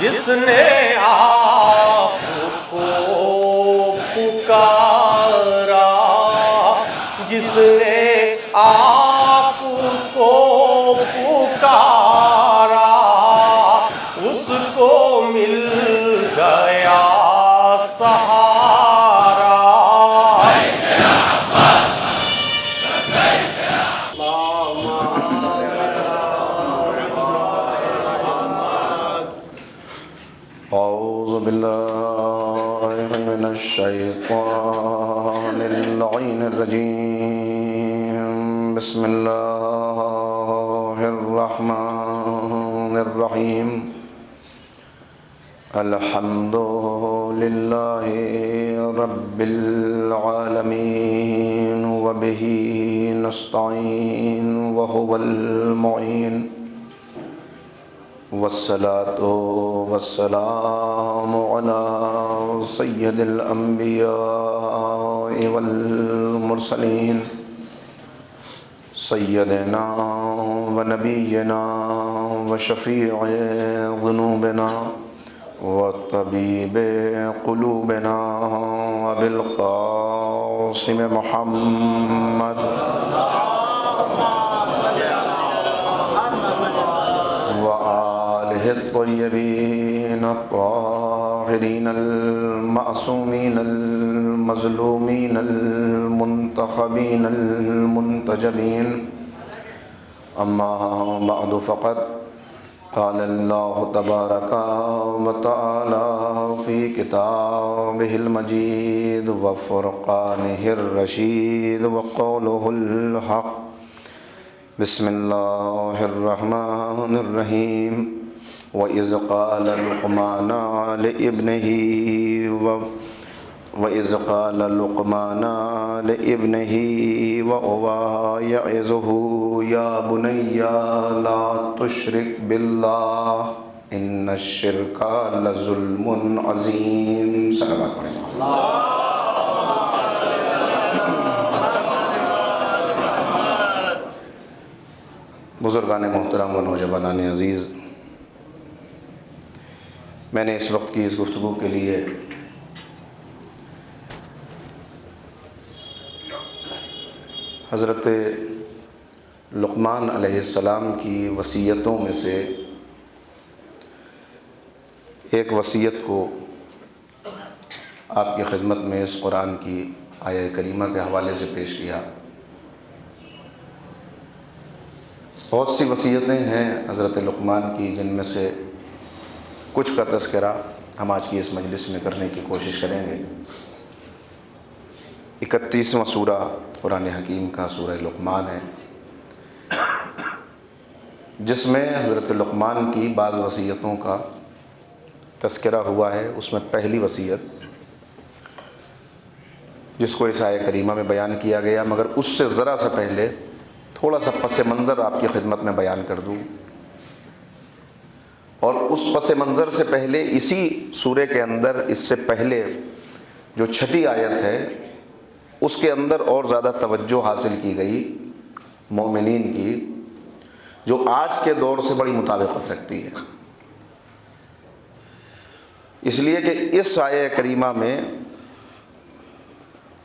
جس نے آپ کو پکارا، جس نے آپ کو پکارا، اس کو مل گیا سہارا۔ اعوذ باللہ من الشیطان اللعین الرجیم، بسم اللہ الرحمن الرحیم۔ الحمد للہ رب العالمین وبہ نستعین وہو المعین، والصلاة والسلام على سید الانبیاء والمرسلین، سیدنا ونبینا وشفیع ذنوبنا وطبیب قلوبنا ابی القاسم محمد وآلہ الطیبین الطاہرین المعصومین المظلومین المنتخبین المنتجبین۔ اما بعد فقد قال اللہ تبارک وتعالی فی کتابہ المجید وفرقانہ الرشید وقولہ الحق۔ بسم اللہ الرحمن الرحیم۔ وَإِذْ قَالَ لُقْمَانُ لِابْنِهِ وَهُوَ يَعِظُهُ يَا بُنَيَّ لَا تُشْرِكْ بِاللَّهِ إِنَّ الشِّرْكَ لَظُلْمٌ عَظِيمٌ۔ صلوات پڑھیں۔ بزرگان محترم و نوجوانان عزیز، میں نے اس وقت کی اس گفتگو کے لیے حضرت لقمان علیہ السلام کی وصیتوں میں سے ایک وصیت کو آپ کی خدمت میں اس قرآن کی آیہ کریمہ کے حوالے سے پیش کیا۔ بہت سی وصیتیں ہیں حضرت لقمان کی، جن میں سے کچھ کا تذکرہ ہم آج کی اس مجلس میں کرنے کی کوشش کریں گے۔ 31واں سورہ قرآن حکیم کا سورہ لقمان ہے، جس میں حضرت لقمان کی بعض وصیتوں کا تذکرہ ہوا ہے۔ اس میں پہلی وصیت جس کو اس آیہ کریمہ میں بیان کیا گیا، مگر اس سے ذرا سا پہلے تھوڑا سا پس منظر آپ کی خدمت میں بیان کر دوں، اور اس پس منظر سے پہلے اسی سورے کے اندر اس سے پہلے جو 6 آیت ہے، اس کے اندر اور زیادہ توجہ حاصل کی گئی مومنین کی، جو آج کے دور سے بڑی مطابقت رکھتی ہے۔ اس لیے کہ اس آیہ کریمہ میں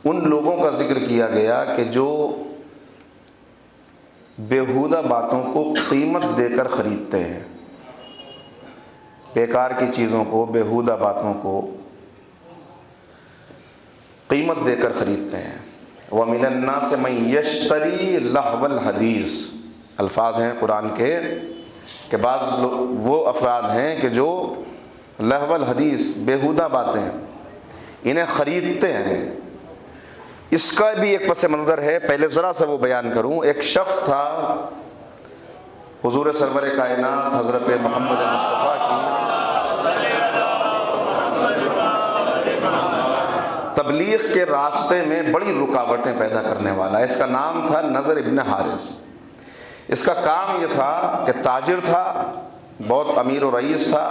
ان لوگوں کا ذکر کیا گیا کہ جو بیہودہ باتوں کو قیمت دے کر خریدتے ہیں، بیکار کی چیزوں کو، بیہودہ باتوں کو قیمت دے کر خریدتے ہیں۔ وَمِنَ النَّاسِ مَن يَشْتَرِي لَهْوَ الْحَدِيثِ، الفاظ ہیں قرآن کے کہ بعض وہ افراد ہیں کہ جو لہو الحدیث، بیہودہ باتیں، انہیں خریدتے ہیں۔ اس کا بھی ایک پس منظر ہے، پہلے ذرا سا وہ بیان کروں۔ ایک شخص تھا حضور سرور کائنات حضرت محمد مصطفیٰ کی تبلیغ کے راستے میں بڑی رکاوٹیں پیدا کرنے والا۔ اس کا نام تھا نضر ابن حارث۔ اس کا کام یہ تھا کہ تاجر تھا، بہت امیر و رئیس تھا۔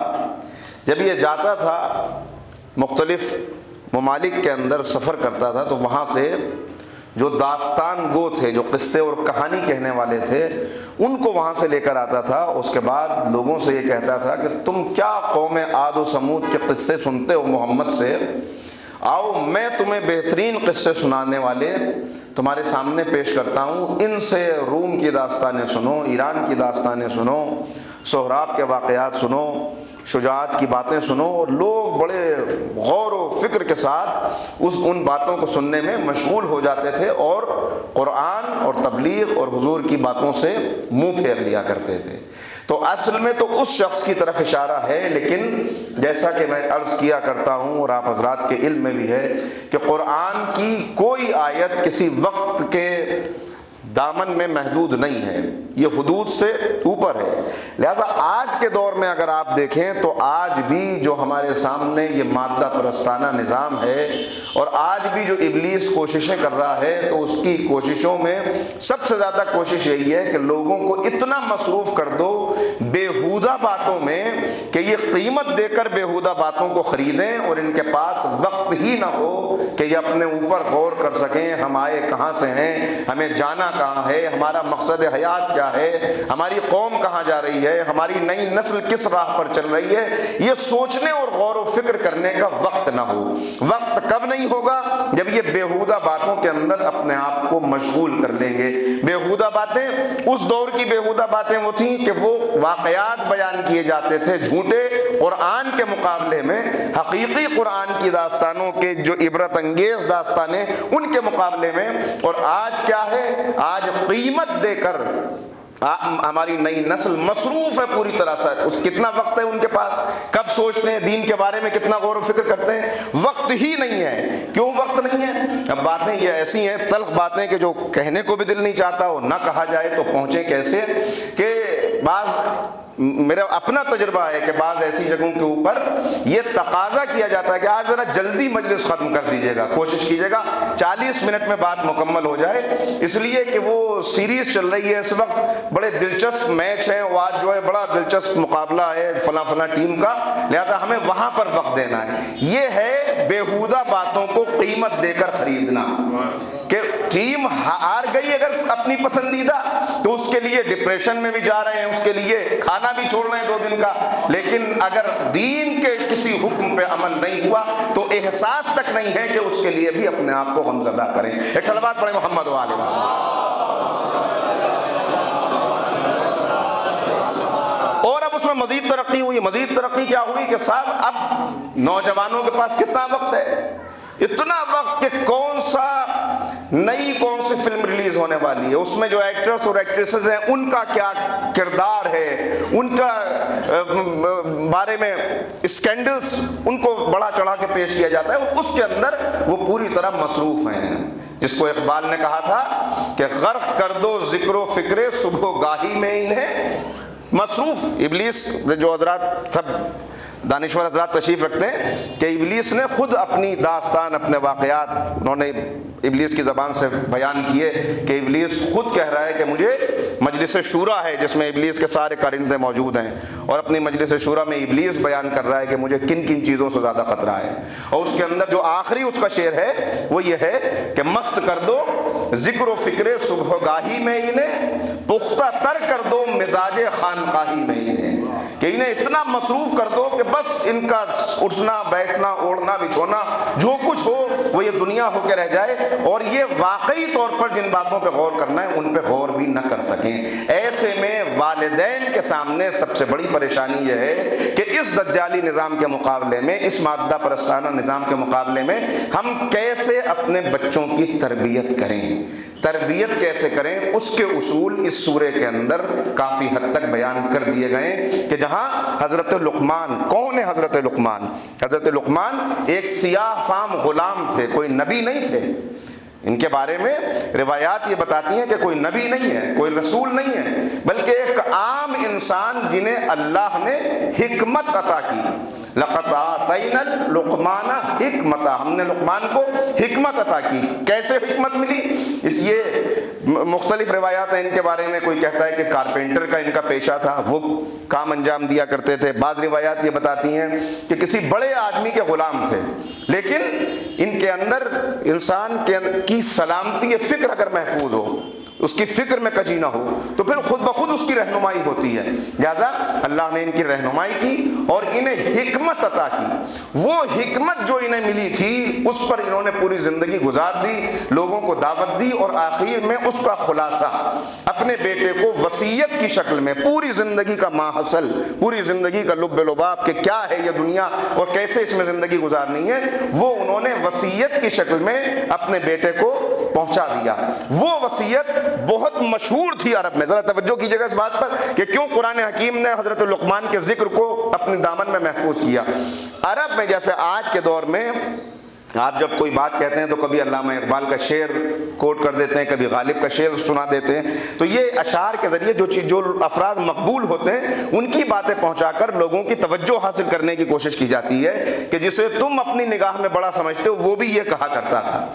جب یہ جاتا تھا مختلف ممالک کے اندر سفر کرتا تھا تو وہاں سے جو داستان گو تھے، جو قصے اور کہانی کہنے والے تھے، ان کو وہاں سے لے کر آتا تھا۔ اس کے بعد لوگوں سے یہ کہتا تھا کہ تم کیا قوم عاد و سمود کے قصے سنتے ہو محمد سے، آؤ میں تمہیں بہترین قصے سنانے والے تمہارے سامنے پیش کرتا ہوں، ان سے روم کی داستانیں سنو، ایران کی داستانیں سنو، سہراب کے واقعات سنو، شجاعت کی باتیں سنو۔ اور لوگ بڑے غور و فکر کے ساتھ ان باتوں کو سننے میں مشغول ہو جاتے تھے اور قرآن اور تبلیغ اور حضور کی باتوں سے منہ پھیر لیا کرتے تھے۔ تو اصل میں تو اس شخص کی طرف اشارہ ہے، لیکن جیسا کہ میں عرض کیا کرتا ہوں اور آپ حضرات کے علم میں بھی ہے کہ قرآن کی کوئی آیت کسی وقت کے دامن میں محدود نہیں ہے، یہ حدود سے اوپر ہے۔ لہذا آج کے دور میں اگر آپ دیکھیں تو آج بھی جو ہمارے سامنے یہ مادہ پرستانہ نظام ہے، اور آج بھی جو ابلیس کوششیں کر رہا ہے، تو اس کی کوششوں میں سب سے زیادہ کوشش یہی ہے کہ لوگوں کو اتنا مصروف کر دو بیہودہ باتوں میں کہ یہ قیمت دے کر بیہودہ باتوں کو خریدیں، اور ان کے پاس وقت ہی نہ ہو کہ یہ اپنے اوپر غور کر سکیں، ہم آئے کہاں سے ہیں، ہمیں جانا کہاں ہے، ہمارا مقصد حیات کیا ہے، ہماری قوم کہاں جا رہی ہے، ہماری نئی نسل کس راہ پر چل رہی ہے۔ یہ سوچنے اور غور و فکر کرنے کا وقت نہ ہو۔ وقت کب نہیں ہوگا؟ جب یہ بیہودہ باتوں کے اندر اپنے آپ کو مشغول کر لیں گے۔ بیہودہ باتیں، اس دور کی بیہودہ باتیں وہ تھیں کہ وہ واقعات بیان کیے جاتے تھے جھوٹے قرآن کے مقابلے میں، حقیقی قرآن کی داستانوں کے جو عبرت انگیز داستانیں ان کے مقابلے میں۔ اور آج کیا ہے؟ آج قیمت دے کر ہماری نئی نسل مصروف ہے پوری طرح سے۔ کتنا وقت ہے ان کے پاس؟ کب سوچتے ہیں دین کے بارے میں، کتنا غور و فکر کرتے ہیں؟ وقت ہی نہیں ہے۔ کیوں وقت نہیں ہے؟ اب باتیں یہ ایسی ہیں، تلخ باتیں کہ جو کہنے کو بھی دل نہیں چاہتا، اور نہ کہا جائے تو پہنچے کیسے کہ بعض میرا اپنا تجربہ ہے کہ بعض ایسی جگہوں کے اوپر یہ تقاضا کیا جاتا ہے کہ آج ذرا جلدی مجلس ختم کر دیجیے گا، کوشش کیجیے گا 40 منٹ میں بات مکمل ہو جائے، اس لیے کہ وہ سیریز چل رہی ہے اس وقت، بڑے دلچسپ میچ ہیں، وہ آج جو ہے بڑا دلچسپ مقابلہ ہے فلاں فلاں ٹیم کا، لہذا ہمیں وہاں پر وقت دینا ہے۔ یہ ہے بیہودہ باتوں کو قیمت دے کر خریدنا، کہ ٹیم ہار گئی اگر اپنی پسندیدہ تو اس کے لیے ڈپریشن میں بھی جا رہے ہیں، اس کے لیے کھانا بھی چھوڑ رہے ہیں 2 دن کا، لیکن اگر دین کے کسی حکم پہ عمل نہیں ہوا تو احساس تک نہیں ہے کہ اس کے لیے بھی اپنے آپ کو غمزدہ کریں۔ ایک صلوات پڑھیں محمد و آل محمد۔ اور اب اس میں مزید ترقی ہوئی۔ مزید ترقی کیا ہوئی کہ صاحب اب نوجوانوں کے پاس کتنا وقت ہے؟ اتنا وقت کہ کون سی فلم ریلیز ہونے والی ہے، اس میں جو ایکٹرز اور ایکٹریسز ہیں ان کا کیا کردار ہے، ان کا بارے میں اسکینڈلز ان کو بڑا چڑھا کے پیش کیا جاتا ہے، اور اس کے اندر وہ پوری طرح مصروف ہیں، جس کو اقبال نے کہا تھا کہ غرق کر دو ذکر و فکر صبح و گاہی میں انہیں۔ مصروف ابلیس جو حضرات سب دانشور حضرات تشریف رکھتے ہیں کہ ابلیس نے خود اپنی داستان، اپنے واقعات انہوں نے ابلیس کی زبان سے بیان کیے کہ ابلیس خود کہہ رہا ہے کہ مجھے مجلس شورا ہے جس میں ابلیس کے سارے کارندے موجود ہیں، اور اپنی مجلس شورا میں ابلیس بیان کر رہا ہے کہ مجھے کن کن چیزوں سے زیادہ خطرہ ہے، اور اس کے اندر جو آخری اس کا شعر ہے وہ یہ ہے کہ مست کر دو ذکر و فکر صبح گاہی میں انہیں، پختہ تر کر دو مزاج خانقاہی میں انہیں، کہ انہیں اتنا مصروف کر دو کہ بس ان کا اٹھنا بیٹھنا اوڑھنا بچھونا جو کچھ ہو وہ یہ دنیا ہو کے رہ جائے، اور یہ واقعی طور پر جن باتوں پہ غور کرنا ہے ان پہ غور بھی نہ کر سکیں۔ ایسے میں والدین کے سامنے سب سے بڑی پریشانی یہ ہے کہ اس دجالی نظام کے مقابلے میں، اس مادہ پرستانہ نظام کے مقابلے میں ہم کیسے اپنے بچوں کی تربیت کریں، تربیت کیسے کریں، اس کے اصول اس سورے کے اندر کافی حد تک بیان کر دیے گئے، کہ جہاں حضرت لقمان، کون ہے حضرت لقمان؟ حضرت لقمان ایک سیاہ فام غلام تھے، کوئی نبی نہیں تھے۔ ان کے بارے میں روایات یہ بتاتی ہیں کہ کوئی نبی نہیں ہے، کوئی رسول نہیں ہے، بلکہ ایک عام انسان جنہیں اللہ نے حکمت عطا کی۔ لقد آتینا لقمان حکمتا، ہم نے لقمان کو حکمت عطا کی۔ کیسے حکمت ملی؟ اس یہ مختلف روایات ہیں ان کے بارے میں، کوئی کہتا ہے کہ کارپینٹر کا ان کا پیشہ تھا، وہ کام انجام دیا کرتے تھے، بعض روایات یہ بتاتی ہیں کہ کسی بڑے آدمی کے غلام تھے، لیکن ان کے اندر انسان کے کی سلامتی فکر اگر محفوظ ہو، اس کی فکر میں کجی نہ ہو، تو پھر خود بخود اس کی رہنمائی ہوتی ہے۔ لہذا اللہ نے ان کی رہنمائی کی اور انہیں حکمت عطا کی۔ وہ حکمت جو انہیں ملی تھی اس پر انہوں نے پوری زندگی گزار دی، لوگوں کو دعوت دی، اور آخر میں اس کا خلاصہ اپنے بیٹے کو وصیت کی شکل میں، پوری زندگی کا ماحصل، پوری زندگی کا لب لباب کہ کیا ہے یہ دنیا اور کیسے اس میں زندگی گزارنی ہے، وہ انہوں نے وصیت کی شکل میں اپنے بیٹے کو پہنچا دیا۔ وہ وصیت بہت مشہور تھی عرب میں۔ ذرا توجہ کیجیے گا اس بات پر کہ کیوں قرآن حکیم نے حضرت لقمان کے ذکر کو اپنے دامن میں محفوظ کیا۔ عرب میں جیسے آج کے دور میں آپ جب کوئی بات کہتے ہیں تو کبھی علامہ اقبال کا شعر کوٹ کر دیتے ہیں، کبھی غالب کا شعر سنا دیتے ہیں، تو یہ اشعار کے ذریعے جو افراد مقبول ہوتے ہیں ان کی باتیں پہنچا کر لوگوں کی توجہ حاصل کرنے کی کوشش کی جاتی ہے کہ جسے تم اپنی نگاہ میں بڑا سمجھتے ہو وہ بھی یہ کہا کرتا تھا۔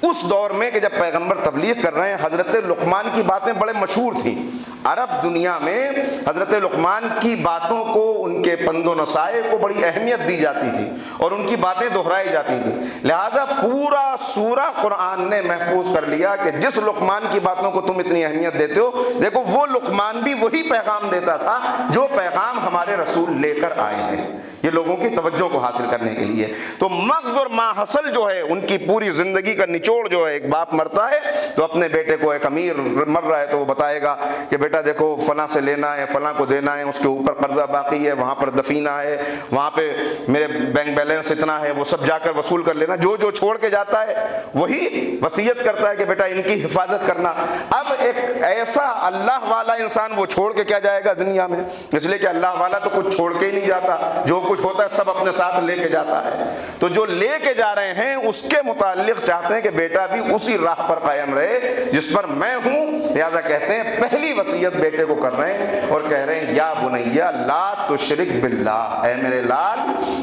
اس دور میں کہ جب پیغمبر تبلیغ کر رہے ہیں، حضرت لقمان کی باتیں بڑے مشہور تھیں۔ عرب دنیا میں حضرت لقمان کی باتوں کو، ان کے پند و نصائح کو بڑی اہمیت دی جاتی تھی اور ان کی باتیں دہرائی جاتی تھیں۔ لہٰذا پورا سورہ قرآن نے محفوظ کر لیا کہ جس لقمان کی باتوں کو تم اتنی اہمیت دیتے ہو، دیکھو وہ لقمان بھی وہی پیغام دیتا تھا جو پیغام ہمارے رسول لے کر آئے ہیں، یہ لوگوں کی توجہ کو حاصل کرنے کے لیے۔ تو مغز اور ماحصل جو ہے ان کی پوری زندگی کا نچوڑ جو ہے، ایک باپ مرتا ہے تو اپنے بیٹے کو، ایک امیر مر رہا ہے تو وہ بتائے گا کہ بیٹا دیکھو فلاں سے لینا ہے، فلاں کو دینا ہے، اس کے اوپر قرضہ باقی ہے، وہاں پر دفینہ ہے، وہاں پہ میرے بینک بیلنس اتنا ہے، وہ سب جا کر وصول کر لینا۔ جو جو چھوڑ کے جاتا ہے وہی وصیت کرتا ہے کہ بیٹا ان کی حفاظت کرنا۔ اب ایک ایسا اللہ والا انسان وہ چھوڑ کے کیا جائے گا دنیا میں؟ اس لیے کہ اللہ والا تو کچھ چھوڑ کے ہی نہیں جاتا، جو کچھ ہوتا ہے سب اپنے ساتھ لے کے جاتا ہے۔ تو جو لے کے جا رہے ہیں اس کے متعلق چاہتے ہیں کہ بیٹا بھی اسی راہ پر قائم رہے جس پر میں ہوں۔ لہذا کہتے ہیں پہلی وصیت بیٹے کو کر رہے ہیں اور کہہ رہے ہیں یا بنیا لا تشرک باللہ، اے میرے لال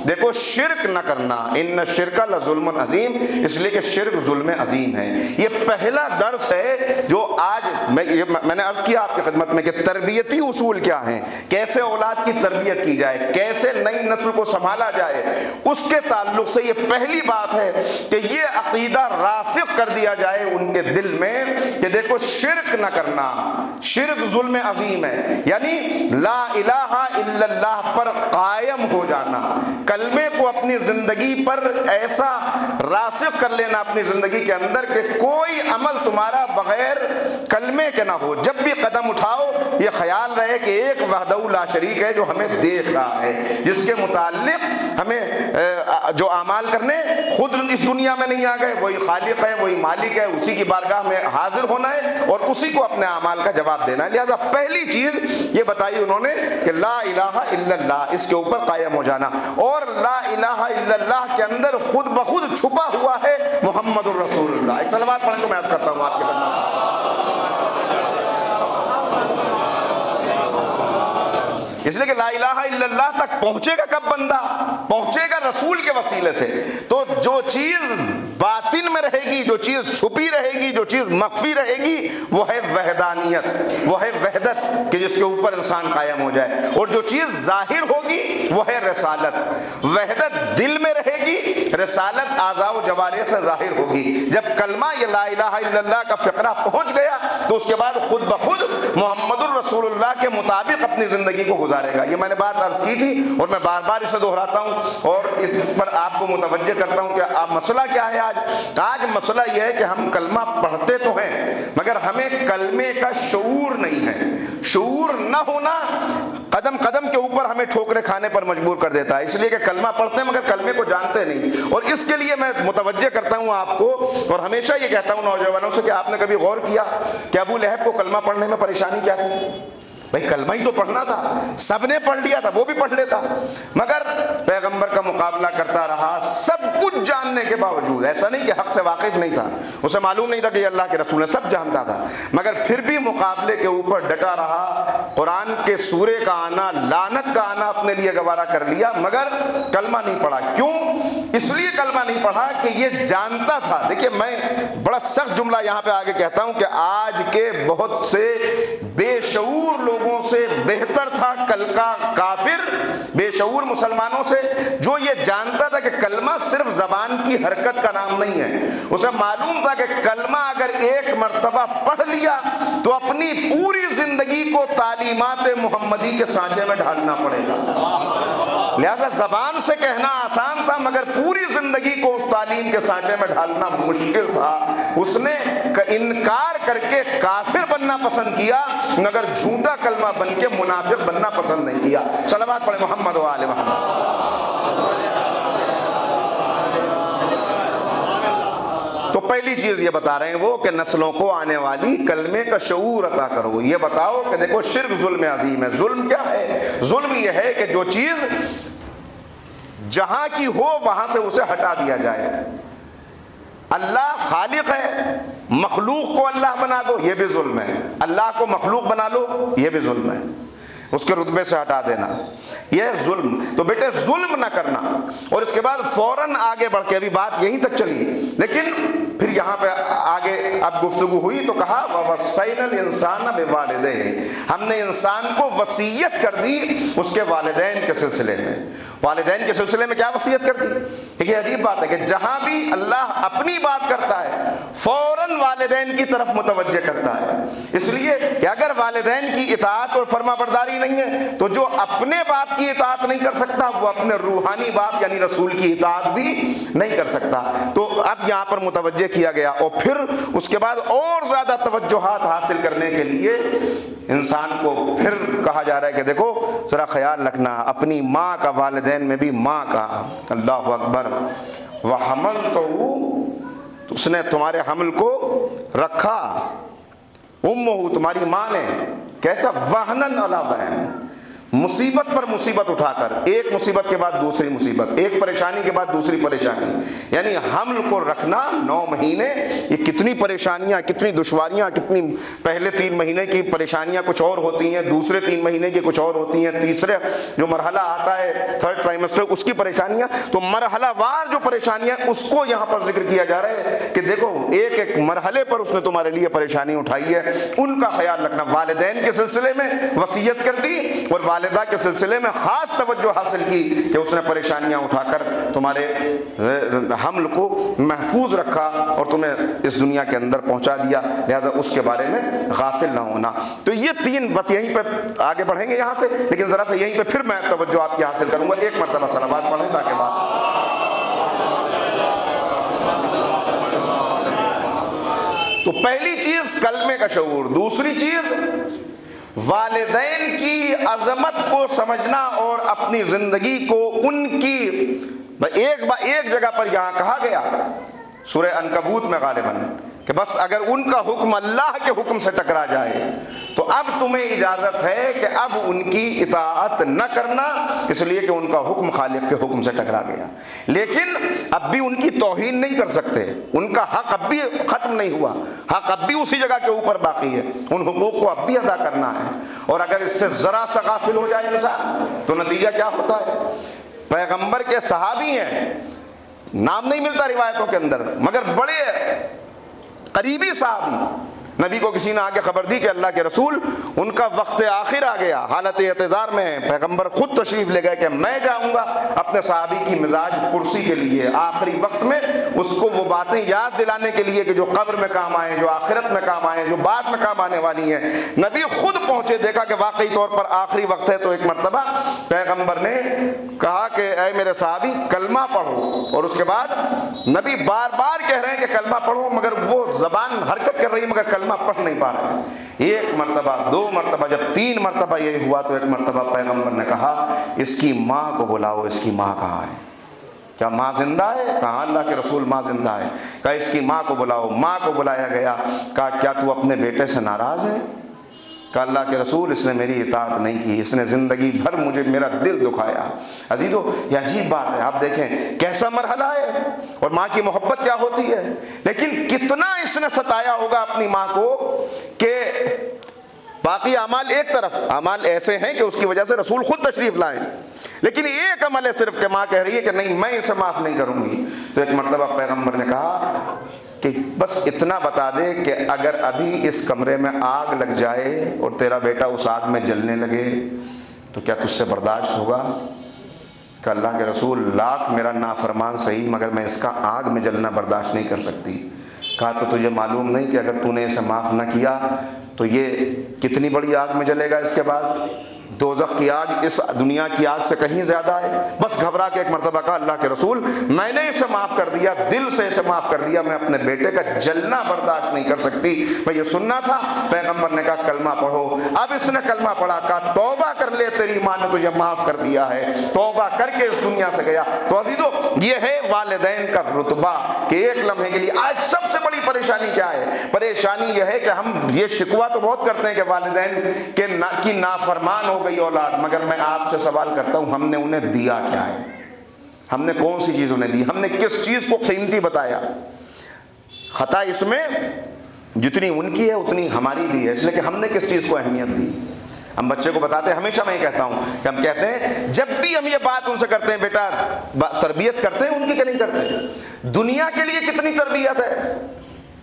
دیکھو شرک نہ کرنا، ان الشرک لظلم عظیم، اس لیے کہ شرک ظلم عظیم ہے۔ یہ پہلا درس ہے جو آج میں نے عرض کیا آپ کی خدمت میں کہ تربیتی اصول کیا ہیں، کیسے اولاد کی تربیت کی جائے، کیسے نئی نسل کو سنبھالا جائے، اس کے تعلق سے یہ پہلی بات ہے کہ یہ عقیدہ راسخ کر دیا جائے ان کے دل میں کہ دیکھو شرک نہ کرنا، شرک ظلم عظیم ہے، یعنی لا الہ الا اللہ پر قائم ہو جانا، کلمے کو اپنی زندگی پر ایسا راسخ کر لینا اپنی زندگی کے اندر کہ کوئی عمل تمہارا بغیر کلمے کے نہ ہو۔ جب بھی قدم اٹھاؤ یہ خیال رہے کہ ایک وحدہ لا شریک ہے جو ہمیں دیکھ رہا ہے، جس کے متعلق ہمیں جو اعمال کرنے خود اس دنیا میں نہیں آ گئے، وہی خالق ہے، وہی مالک ہے، اسی کی بارگاہ میں حاضر ہونا ہے اور اسی کو اپنے اعمال کا جواب دینا ہے۔ لہذا پہلی چیز یہ بتائی انہوں نے کہ لا الہ الا اللہ، اس کے اوپر قائم ہو جانا۔ اور لا الہ الا اللہ کے اندر خود بخود چھپا ہوا ہے محمد الرسول اللہ۔ ایک صلوات پڑھیں تو میں عرض کرتا ہوں آپ کے خدمت۔ اس لیے کہ لا الہ الا اللہ تک پہنچے گا کب بندہ؟ پہنچے گا رسول کے وسیلے سے۔ تو جو چیز باطن میں رہے گی، جو چیز چھپی رہے گی، جو چیز مخفی رہے گی، وہ ہے وحدانیت، وہ ہے وحدت کہ جس کے اوپر انسان قائم ہو جائے۔ اور جو چیز ظاہر ہوگی وہ ہے رسالت۔ وحدت دل میں رہے گی، رسالت اعضاء و جوارح سے ظاہر ہوگی۔ جب کلمہ یہ لا الہ الا اللہ کا فقرہ پہنچ گیا تو اس کے بعد خود بخود محمد الرسول اللہ کے مطابق اپنی زندگی کو گزارے گا۔ یہ میں نے بات عرض کی تھی اور میں بار بار اسے دہراتا ہوں اور اس پر آپ کو متوجہ کرتا ہوں کہ مسئلہ کیا ہے آج مسئلہ یہ ہے کہ ہم کلمہ پڑھتے تو ہیں مگر ہمیں کلمے کا شعور نہیں ہے۔ شعور نہ ہونا قدم قدم کے اوپر ہمیں ٹھوکریں کھانے پر مجبور کر دیتا ہے، اس لیے کہ کلمہ پڑھتے ہیں مگر کلمے کو جانتے نہیں۔ اور اس کے لیے میں متوجہ کرتا ہوں آپ کو اور ہمیشہ یہ کہتا ہوں نوجوانوں سے کہ آپ نے کبھی غور کیا کہ ابو لہب کو کلمہ پڑھنے میں پریشانی کیا تھی؟ بھائی کلمہ ہی تو پڑھنا تھا، سب نے پڑھ لیا تھا، وہ بھی پڑھ لیتا، مگر پیغمبر کا مقابلہ کرتا رہا سب کچھ جاننے کے باوجود۔ ایسا نہیں کہ حق سے واقف نہیں تھا، اسے معلوم نہیں تھا کہ یہ اللہ کے رسول ہے، سب جانتا تھا، مگر پھر بھی مقابلے کے اوپر ڈٹا رہا۔ قرآن کے سورے کا آنا، لعنت کا آنا اپنے لیے گوارا کر لیا مگر کلمہ نہیں پڑھا۔ کیوں؟ اس لیے کلمہ نہیں پڑھا کہ یہ جانتا تھا۔ دیکھیے میں بڑا سخت جملہ یہاں پہ آگے کہتا ہوں کہ آج کے بہت سے بے بے شعور لوگوں سے بہتر تھا کل کا کافر بے شعور مسلمانوں سے، جو یہ جانتا تھا کہ کلمہ صرف زبان کی حرکت کا نام نہیں ہے، اسے معلوم تھا کہ کلمہ اگر ایک مرتبہ پڑھ لیا تو اپنی پوری زندگی کو تعلیمات محمدی کے سانچے میں ڈھالنا پڑے گا۔ لہذا زبان سے کہنا آسان تھا مگر پوری زندگی کو اس تعلیم کے سانچے میں ڈھالنا مشکل تھا۔ اس نے انکار کر کے کافر بننا پسند کیا مگر جھوٹا کلمہ بن کے منافق بننا پسند نہیں کیا۔ صلوات پڑھیں محمد و آل محمد۔ تو پہلی چیز یہ بتا رہے ہیں وہ کہ نسلوں کو آنے والی کلمے کا شعور عطا کرو۔ یہ بتاؤ کہ دیکھو شرک ظلم عظیم ہے۔ ظلم کیا ہے؟ ظلم یہ ہے کہ جو چیز جہاں کی ہو وہاں سے اسے ہٹا دیا جائے۔ اللہ خالق ہے، مخلوق کو اللہ بنا دو، یہ بھی ظلم ہے۔ اللہ کو مخلوق بنا لو، یہ بھی ظلم ہے۔ اس کے رتبے سے ہٹا دینا، یہ ظلم۔ تو بیٹے ظلم نہ کرنا۔ اور اس کے بعد فوراً آگے بڑھ کے، ابھی بات یہیں تک چلی لیکن پھر یہاں پہ آگے اب گفتگو ہوئی تو کہا وَوَصَّيْنَا الْإِنسَانَ بِوَالِدَيْهِ، ہم نے انسان کو وصیت کر دی اس کے والدین کے سلسلے میں۔ والدین کے سلسلے میں کیا وصیت کر دی؟ ایک یہ عجیب بات ہے کہ جہاں بھی اللہ اپنی بات کرتا ہے فوراً والدین کی طرف متوجہ کرتا ہے، اس لیے کہ اگر والدین کی اطاعت اور فرما برداری نہیں ہے تو جو اپنے باپ کی اطاعت نہیں کر سکتا وہ اپنے روحانی باپ یعنی رسول کی اطاعت بھی نہیں کر سکتا۔ تو اب یہاں پر متوجہ کیا گیا، اور پھر اس کے بعد اور زیادہ توجہات حاصل کرنے کے لیے انسان کو پھر کہا جا رہا ہے کہ دیکھو ذرا خیال رکھنا اپنی ماں کا، والدین میں بھی ماں کا۔ اللہ اکبر۔ وَحَمَلْتُهُ، اس نے تمہارے حمل کو رکھا، امہ تمہاری ماں نے، کیسا؟ وَهْنًا عَلَىٰ وَهْنٍ، مصیبت پر مصیبت اٹھا کر، ایک مصیبت کے بعد دوسری مصیبت، ایک پریشانی کے بعد دوسری پریشانی، یعنی حمل کو رکھنا 9 مہینے، یہ کتنی پریشانیاں، کتنی دشواریاں، کتنی پہلے 3 مہینے کی پریشانیاں کچھ اور ہوتی ہیں، دوسرے 3 مہینے کی کچھ اور ہوتی ہیں، تیسرے جو مرحلہ آتا ہے 3rd ٹرائمسٹر اس کی پریشانیاں، تو مرحلہ وار جو پریشانیاں اس کو یہاں پر ذکر کیا جا رہا ہے کہ دیکھو ایک ایک مرحلے پر اس نے تمہارے لیے پریشانی اٹھائی ہے، ان کا خیال رکھنا۔ والدین کے سلسلے میں وصیت کر دی اور والدہ کے سلسلے میں خاص توجہ حاصل کی کہ اس نے پریشانیاں اٹھا کر تمہارے حمل کو محفوظ رکھا اور تمہیں اس دنیا کے اندر پہنچا دیا، لہذا اس کے بارے میں غافل نہ ہونا۔ تو یہ 3 بس یہیں پہ آگے بڑھیں گے یہاں سے، لیکن ذرا سا یہیں پہ پھر میں توجہ آپ کی حاصل کروں گا۔ ایک مرتبہ صلوات پڑھیں تاکہ بات۔ تو پہلی چیز کلمے کا شعور، دوسری چیز والدین کی عظمت کو سمجھنا اور اپنی زندگی کو ان کی ایک جگہ پر یہاں کہا گیا سورہ عنکبوت میں غالباً کہ بس اگر ان کا حکم اللہ کے حکم سے ٹکرا جائے تو اب تمہیں اجازت ہے کہ اب ان کی اطاعت نہ کرنا، اس لیے کہ ان کا حکم خالق کے حکم سے ٹکرا گیا، لیکن اب بھی ان کی توہین نہیں کر سکتے، ان کا حق اب بھی ختم نہیں ہوا، حق اب بھی اسی جگہ کے اوپر باقی ہے، ان حقوق کو اب بھی ادا کرنا ہے۔ اور اگر اس سے ذرا سا غافل ہو جائے انسان تو نتیجہ کیا ہوتا ہے؟ پیغمبر کے صحابی ہیں، نام نہیں ملتا روایتوں کے اندر مگر بڑے قریبی صحابی، نبی کو کسی نے آگے خبر دی کہ اللہ کے رسول ان کا وقت آخر آ گیا، حالت اعتذار میں پیغمبر خود تشریف لے گئے کہ میں جاؤں گا اپنے صحابی کی مزاج پرسی کے لیے، آخری وقت میں اس کو وہ باتیں یاد دلانے کے لیے کہ جو قبر میں کام آئیں، جو آخرت میں کام آئیں، جو بعد میں کام آنے والی ہیں۔ نبی خود پہنچے، دیکھا کہ واقعی طور پر آخری وقت ہے، تو ایک مرتبہ پیغمبر نے کہا کہ اے میرے صحابی کلمہ پڑھو، اور اس کے بعد نبی بار بار کہہ رہے ہیں کہ کلمہ پڑھو مگر وہ زبان حرکت کر رہی ہے مگر کلمہ پڑھ نہیں پا رہے۔ ایک مرتبہ، 2 مرتبہ، جب 3 مرتبہ یہی ہوا تو ایک مرتبہ پیغمبر نے کہا اس کی ماں کو بلاؤ، اس کی ماں کہاں ہے؟ کیا ماں زندہ ہے؟ کہا اللہ کے رسول ماں زندہ ہے۔ کہا اس کی ماں کو بلاؤ، ماں کو بلایا گیا۔ کہا کیا تو اپنے بیٹے سے ناراض ہے؟ کہا اللہ کے رسول اس نے میری اطاعت نہیں کی، اس نے زندگی بھر مجھے میرا دل دکھایا۔ عزیزو یہ عجیب بات ہے، آپ دیکھیں کیسا مرحلہ ہے اور ماں کی محبت کیا ہوتی ہے، لیکن کتنا اس نے ستایا ہوگا اپنی ماں کو کہ باقی اعمال ایک طرف، اعمال ایسے ہیں کہ اس کی وجہ سے رسول خود تشریف لائیں، لیکن ایک عمل ہے صرف کہ ماں کہہ رہی ہے کہ نہیں میں اسے معاف نہیں کروں گی۔ تو ایک مرتبہ پیغمبر نے کہا کہ بس اتنا بتا دے کہ اگر ابھی اس کمرے میں آگ لگ جائے اور تیرا بیٹا اس آگ میں جلنے لگے تو کیا تجھ سے برداشت ہوگا؟ کہ اللہ کے رسول لاکھ میرا نافرمان صحیح مگر میں اس کا آگ میں جلنا برداشت نہیں کر سکتی۔ کہا تو تجھے معلوم نہیں کہ اگر تو نے اسے معاف نہ کیا تو یہ کتنی بڑی آگ میں جلے گا اس کے بعد؟ دوزخ کی آگ اس دنیا کی آگ سے کہیں زیادہ ہے۔ بس گھبرا کے ایک مرتبہ کہا اللہ کے رسول میں نے اسے معاف کر دیا، دل سے اسے معاف کر دیا، میں اپنے بیٹے کا جلنا برداشت نہیں کر سکتی۔ میں یہ سننا تھا، پیغمبر نے کہا کلمہ پڑھو۔ اب اس نے کلمہ پڑھا، کہا توبہ کر لے، تیری ماں نے تجھے معاف کر دیا ہے۔ توبہ کر کے اس دنیا سے گیا۔ تو عزیزو یہ ہے والدین کا رتبہ کہ ایک لمحے کے لیے۔ آج سب سے بڑی پریشانی کیا ہے؟ پریشانی یہ ہے کہ ہم یہ شکوہ تو بہت کرتے ہیں کہ والدین کی نافرمان ہو گئی اولاد، مگر میں آپ سے سوال کرتا ہوں ہم نے انہیں دیا کیا ہے؟ ہم نے کون سی چیز انہیں دی؟ ہم نے کس چیز کو قیمتی بتایا؟ خطا اس میں جتنی ان کی ہے اتنی ہماری بھی ہے، اس لیے کہ ہم نے کس چیز کو اہمیت دی۔ ہم بچے کو بتاتے ہیں، ہمیشہ میں یہ کہتا ہوں کہ ہم کہتے ہیں جب بھی ہم یہ بات ان سے کرتے ہیں بیٹا تربیت کرتے ہیں ان کی کہ نہیں کرتے؟ دنیا کے لیے کتنی تربیت ہے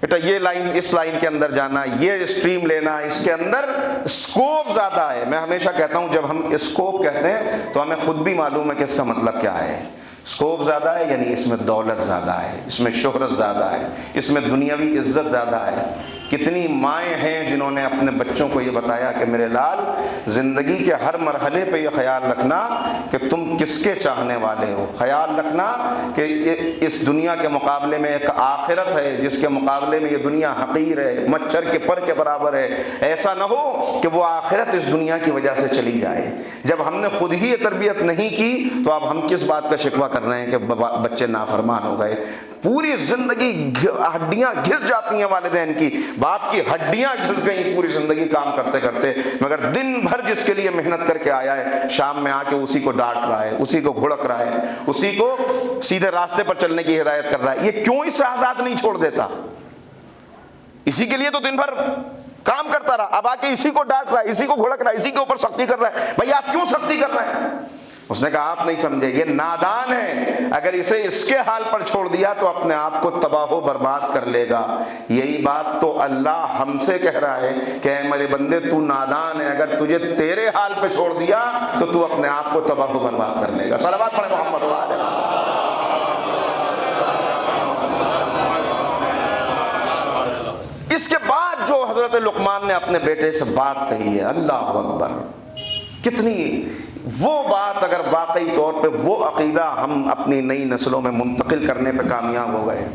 بیٹا، یہ لائن اس لائن کے اندر جانا، یہ اسٹریم لینا، اس کے اندر اسکوپ زیادہ ہے۔ میں ہمیشہ کہتا ہوں جب ہم اسکوپ کہتے ہیں تو ہمیں خود بھی معلوم ہے کہ اس کا مطلب کیا ہے۔ اسکوپ زیادہ ہے یعنی اس میں دولت زیادہ ہے، اس میں شہرت زیادہ ہے، اس میں دنیاوی عزت زیادہ ہے۔ کتنی مائیں ہیں جنہوں نے اپنے بچوں کو یہ بتایا کہ میرے لال زندگی کے ہر مرحلے پہ یہ خیال رکھنا کہ تم کس کے چاہنے والے ہو، خیال رکھنا کہ اس دنیا کے مقابلے میں ایک آخرت ہے جس کے مقابلے میں یہ دنیا حقیر ہے، مچھر کے پر کے برابر ہے۔ ایسا نہ ہو کہ وہ آخرت اس دنیا کی وجہ سے چلی جائے۔ جب ہم نے خود ہی یہ تربیت نہیں کی تو اب ہم کس بات کا شکوہ کر رہے ہیں کہ بچے نافرمان ہو گئے؟ پوری زندگی ہڈیاں گھس جاتی ہیں والدین کی، باپ کی ہڈیاں گھس گئیں پوری زندگی کام کرتے کرتے، مگر دن بھر جس کے لیے محنت کر کے آیا ہے شام میں آ کے اسی کو ڈانٹ رہا ہے، اسی کو گھڑک رہا ہے، اسی کو سیدھے راستے پر چلنے کی ہدایت کر رہا ہے۔ یہ کیوں اس سے آزاد نہیں چھوڑ دیتا؟ اسی کے لیے تو دن بھر کام کرتا رہا، اب آ کے اسی کو ڈانٹ رہا ہے، اسی کو گھڑک رہا ہے، اسی کے اوپر سختی کر رہا ہے۔ بھائی آپ کیوں سختی کر رہے ہیں؟ اس نے کہا آپ نہیں سمجھے، یہ نادان ہے، اگر اسے اس کے حال پر چھوڑ دیا تو اپنے آپ کو تباہ و برباد کر لے گا۔ یہی بات تو اللہ ہم سے کہہ رہا ہے کہ اے میرے بندے تو نادان ہے، اگر تجھے تیرے حال پہ چھوڑ دیا تو تو اپنے آپ کو تباہ و برباد کر لے گا۔ صلوات پڑھیں محمد علیہ۔ اس کے بعد جو حضرت لقمان نے اپنے بیٹے سے بات کہی ہے، اللہ اکبر، کتنی وہ بات، اگر واقعی طور پہ وہ عقیدہ ہم اپنی نئی نسلوں میں منتقل کرنے پہ کامیاب ہو گئے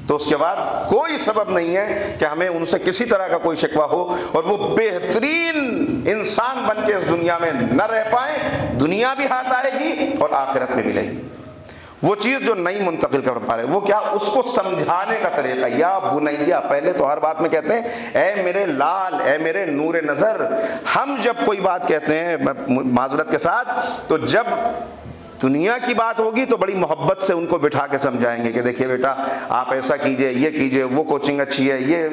تو اس کے بعد کوئی سبب نہیں ہے کہ ہمیں ان سے کسی طرح کا کوئی شکوہ ہو اور وہ بہترین انسان بن کے اس دنیا میں نہ رہ پائیں۔ دنیا بھی ہاتھ آئے گی اور آخرت میں ملے گی۔ وہ چیز جو نہیں منتقل کر پا رہے وہ کیا؟ اس کو سمجھانے کا طریقہ۔ یا بنیا، پہلے تو ہر بات میں کہتے ہیں اے میرے لال، اے میرے نور نظر۔ ہم جب کوئی بات کہتے ہیں معذرت کے ساتھ تو جب دنیا کی بات ہوگی تو بڑی محبت سے ان کو بٹھا کے سمجھائیں گے کہ دیکھیے بیٹا آپ ایسا کیجئے، یہ کیجئے، وہ کوچنگ اچھی ہے، یہ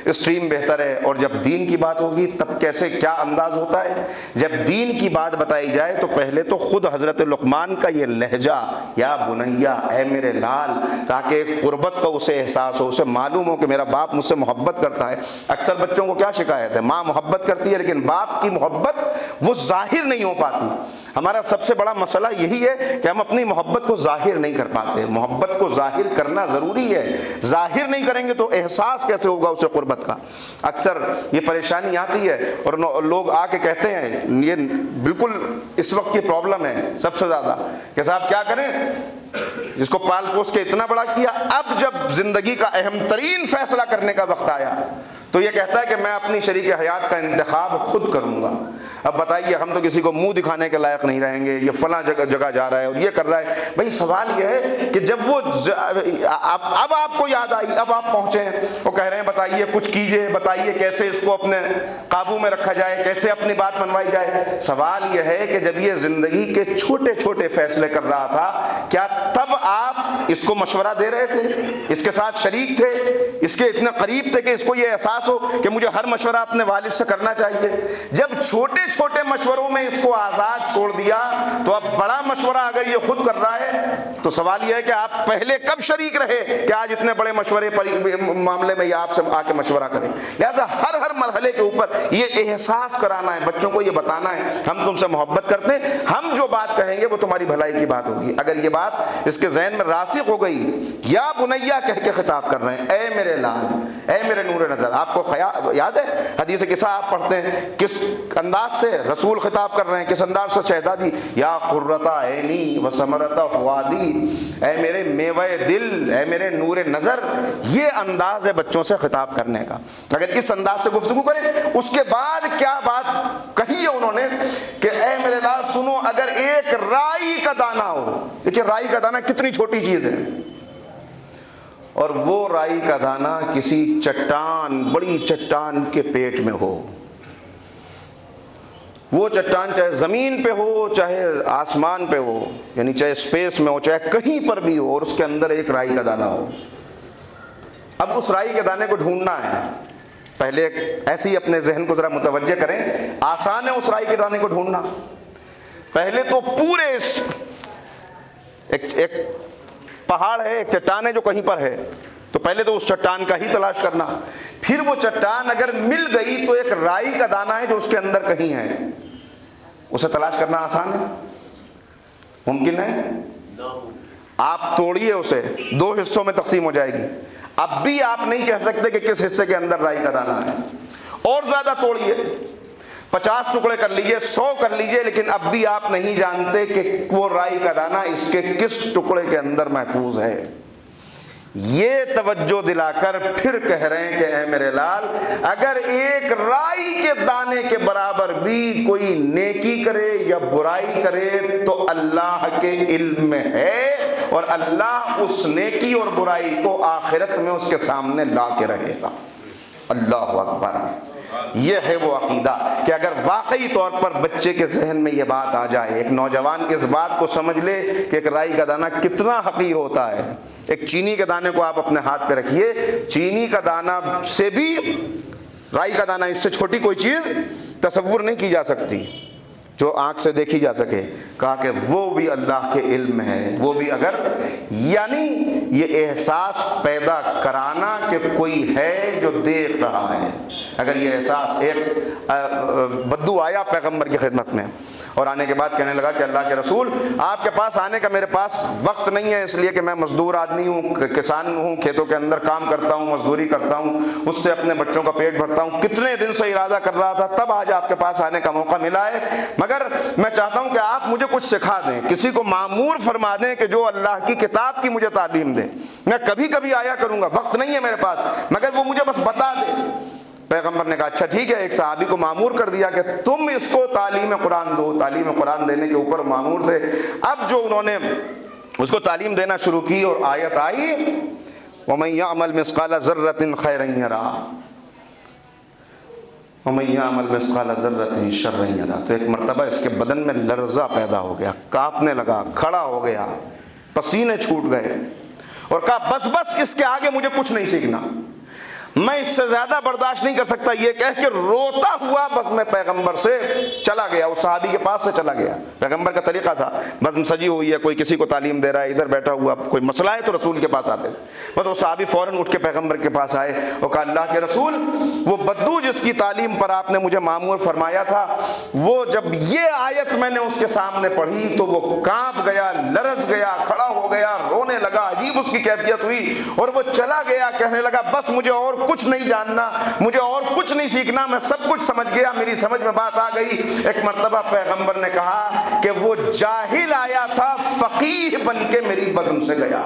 اسٹریم بہتر ہے۔ اور جب دین کی بات ہوگی تب کیسے کیا انداز ہوتا ہے؟ جب دین کی بات بتائی جائے تو پہلے تو خود حضرت لقمان کا یہ لہجہ، یا بنیا، اے میرے لال، تاکہ ایک قربت کا اسے احساس ہو، اسے معلوم ہو کہ میرا باپ مجھ سے محبت کرتا ہے۔ اکثر بچوں کو کیا شکایت ہے؟ ماں محبت کرتی ہے لیکن باپ کی محبت وہ ظاہر نہیں ہو پاتی۔ ہمارا سب سے بڑا مسئلہ یہی ہے کہ ہم اپنی محبت کو ظاہر نہیں کر پاتے۔ محبت کو ظاہر کرنا ضروری ہے، ظاہر نہیں کریں گے تو احساس کیسے ہوگا اسے قربت کا؟ اکثر یہ پریشانی آتی ہے اور لوگ آ کے کہتے ہیں، یہ بالکل اس وقت کی پرابلم ہے سب سے زیادہ کہ صاحب کیا کریں، جس کو پال پوس کے اتنا بڑا کیا، اب جب زندگی کا اہم ترین فیصلہ کرنے کا وقت آیا تو یہ کہتا ہے کہ میں اپنی شریک حیات کا انتخاب خود کروں گا۔ اب بتائیے، ہم تو کسی کو منہ دکھانے کے لائق نہیں رہیں گے، یہ فلاں جگہ جا رہا ہے اور یہ کر رہا ہے۔ بھائی سوال یہ ہے کہ جب وہ اب آپ کو یاد آئی، اب آپ پہنچے ہیں، وہ کہہ رہے ہیں بتائیے کچھ کیجئے، بتائیے کیسے اس کو اپنے قابو میں رکھا جائے، کیسے اپنی بات منوائی جائے۔ سوال یہ ہے کہ جب یہ زندگی کے چھوٹے چھوٹے فیصلے کر رہا تھا، کیا تب آپ اس کو مشورہ دے رہے تھے، اس کے ساتھ شریک تھے، اس کے اتنے قریب تھے کہ اس کو یہ احساس ہو کہ مجھے ہر مشورہ اپنے والد سے کرنا چاہیے؟ جب چھوٹے چھوٹے مشوروں میں اس کو آزاد چھوڑ دیا تو اب بڑا مشورہ اگر یہ خود کر رہا ہے تو سوال یہ ہے کہ آپ پہلے کب شریک رہے کہ آج اتنے بڑے مشورے پر معاملے میں یہ آپ سے آ کے مشورہ کریں. لہٰذا ہر مرحلے کے اوپر یہ احساس کرانا ہے, بچوں کو یہ بتانا ہے ہم تم سے محبت کرتے ہیں, ہم جو بات کہیں گے وہ تمہاری بھلائی کی بات ہوگی. اگر یہ بات اس کے ذہن میں راسخ ہو گئی, یا بنیا کہہ کے خطاب کر رہے ہیں, اے میرے لال, اے میرے نور نظر. آپ کو یاد ہے حدیث قصہ آپ پڑھتے ہیں کس انداز سے رسول خطاب کر رہے ہیں, کس انداز سے شہزادی, یا قرۃ عینی و ثمرۃ فؤادی, اے میرے میوہ دل, اے میرے نور نظر. یہ انداز ہے بچوں سے خطاب کرنے کا. اگر اس انداز سے گفتگو کریں, اس کے بعد کیا بات کہی ہے انہوں نے کہ اے میرے لال سنو, اگر ایک رائی کا دانہ ہو, دیکھیے رائی کا دانہ کتنی چھوٹی چیز ہے, اور وہ رائی کا دانہ کسی چٹان, بڑی چٹان کے پیٹ میں ہو, وہ چٹان چاہے زمین پہ ہو چاہے آسمان پہ ہو, یعنی چاہے اسپیس میں ہو چاہے کہیں پر بھی ہو, اور اس کے اندر ایک رائی کا دانہ ہو. اب اس رائی کے دانے کو ڈھونڈنا ہے. پہلے ایسے ہی اپنے ذہن کو ذرا متوجہ کریں, آسان ہے اس رائی کے دانے کو ڈھونڈنا. پہلے تو پورے ایک پہاڑ ہے, ایک چٹان ہے جو کہیں پر ہے, تو پہلے تو اس چٹان کا ہی تلاش کرنا. پھر وہ چٹان اگر مل گئی تو ایک رائی کا دانہ ہے جو اس کے اندر کہیں ہے, اسے تلاش کرنا آسان ہے, ممکن ہے. آپ توڑیے اسے, 2 حصوں میں تقسیم ہو جائے گی. اب بھی آپ نہیں کہہ سکتے کہ کس حصے کے اندر رائی کا دانہ ہے. اور زیادہ توڑیے, 50 ٹکڑے کر لیجئے, 100 کر لیجئے, لیکن اب بھی آپ نہیں جانتے کہ وہ رائی کا دانہ اس کے کس ٹکڑے کے اندر محفوظ ہے. یہ توجہ دلا کر پھر کہہ رہے ہیں کہ اے میرے لال, اگر ایک رائی کے دانے کے برابر بھی کوئی نیکی کرے یا برائی کرے تو اللہ کے علم میں ہے, اور اللہ اس نیکی اور برائی کو آخرت میں اس کے سامنے لا کے رہے گا. اللہ اکبر. یہ ہے وہ عقیدہ کہ اگر واقعی طور پر بچے کے ذہن میں یہ بات آ جائے, ایک نوجوان اس بات کو سمجھ لے کہ ایک رائی کا دانہ کتنا حقیر ہوتا ہے. ایک چینی کے دانے کو آپ اپنے ہاتھ پہ رکھیے, چینی کا دانہ سے بھی رائی کا دانہ, اس سے چھوٹی کوئی چیز تصور نہیں کی جا سکتی جو آنکھ سے دیکھی جا سکے. کہا کہ وہ بھی اللہ کے علم میں ہے, وہ بھی اگر, یعنی یہ احساس پیدا کرانا کہ کوئی ہے جو دیکھ رہا ہے. اگر یہ احساس, ایک بدو آیا پیغمبر کی خدمت میں اور آنے کے بعد کہنے لگا کہ اللہ کے رسول, آپ کے پاس آنے کا میرے پاس وقت نہیں ہے, اس لیے کہ میں مزدور آدمی ہوں, کسان ہوں, کھیتوں کے اندر کام کرتا ہوں, مزدوری کرتا ہوں, اس سے اپنے بچوں کا پیٹ بھرتا ہوں, کتنے دن سے ارادہ کر رہا تھا, تب آج آپ کے پاس آنے کا موقع ملا ہے. مگر میں چاہتا ہوں کہ آپ مجھے کچھ سکھا دیں, کسی کو مامور فرما دیں کہ جو اللہ کی کتاب کی مجھے تعلیم دے. میں کبھی کبھی آیا کروں گا, وقت نہیں ہے میرے پاس, مگر وہ مجھے بس بتا دے. پیغمبر نے کہا اچھا ٹھیک ہے. ایک صحابی کو مامور کر دیا کہ تم اس کو تعلیم قرآن دو. تعلیم قرآن دینے کے اوپر مامور تھے. اب جو انہوں نے اس کو تعلیم دینا شروع کی اور آیت آئی وَمَن يَعْمَلْ مِثْقَالَ ذَرَّةٍ خَيْرًا يَرَهُ وَمَن يَعْمَلْ مِثْقَالَ ذَرَّةٍ شَرًّا يَرَهُ. تو ایک مرتبہ اس کے بدن میں لرزہ پیدا ہو گیا, کانپنے لگا, کھڑا ہو گیا, پسینے چھوٹ گئے, اور کہا بس اس کے آگے مجھے کچھ نہیں سیکھنا, میں اس سے زیادہ برداشت نہیں کر سکتا. یہ کہہ کے روتا ہوا بس میں پیغمبر سے چلا گیا, اس صحابی کے پاس سے چلا گیا. پیغمبر کا طریقہ تھا, بس سجی ہوئی ہے, کوئی کسی کو تعلیم دے رہا ہے, ادھر بیٹھا ہوا, کوئی مسئلہ ہے تو رسول کے پاس آتے. بس وہ صحابی فوراً اٹھ کے پیغمبر کے پاس آئے اور کہا اللہ کے رسول, وہ بدو جس کی تعلیم پر آپ نے مجھے مامور فرمایا تھا, وہ جب یہ آیت میں نے اس کے سامنے پڑھی تو وہ کانپ گیا, لرز گیا, کھڑا ہو گیا, رونے لگا, عجیب اس کی کیفیت ہوئی, اور وہ چلا گیا. کہنے لگا بس مجھے اور کچھ نہیں جاننا, مجھے اور کچھ نہیں سیکھنا, میں سب کچھ سمجھ گیا, میری سمجھ میں بات آ گئی. ایک مرتبہ پیغمبر نے کہا کہ وہ جاہل آیا تھا, فقیہ بن کے میری بزم سے گیا.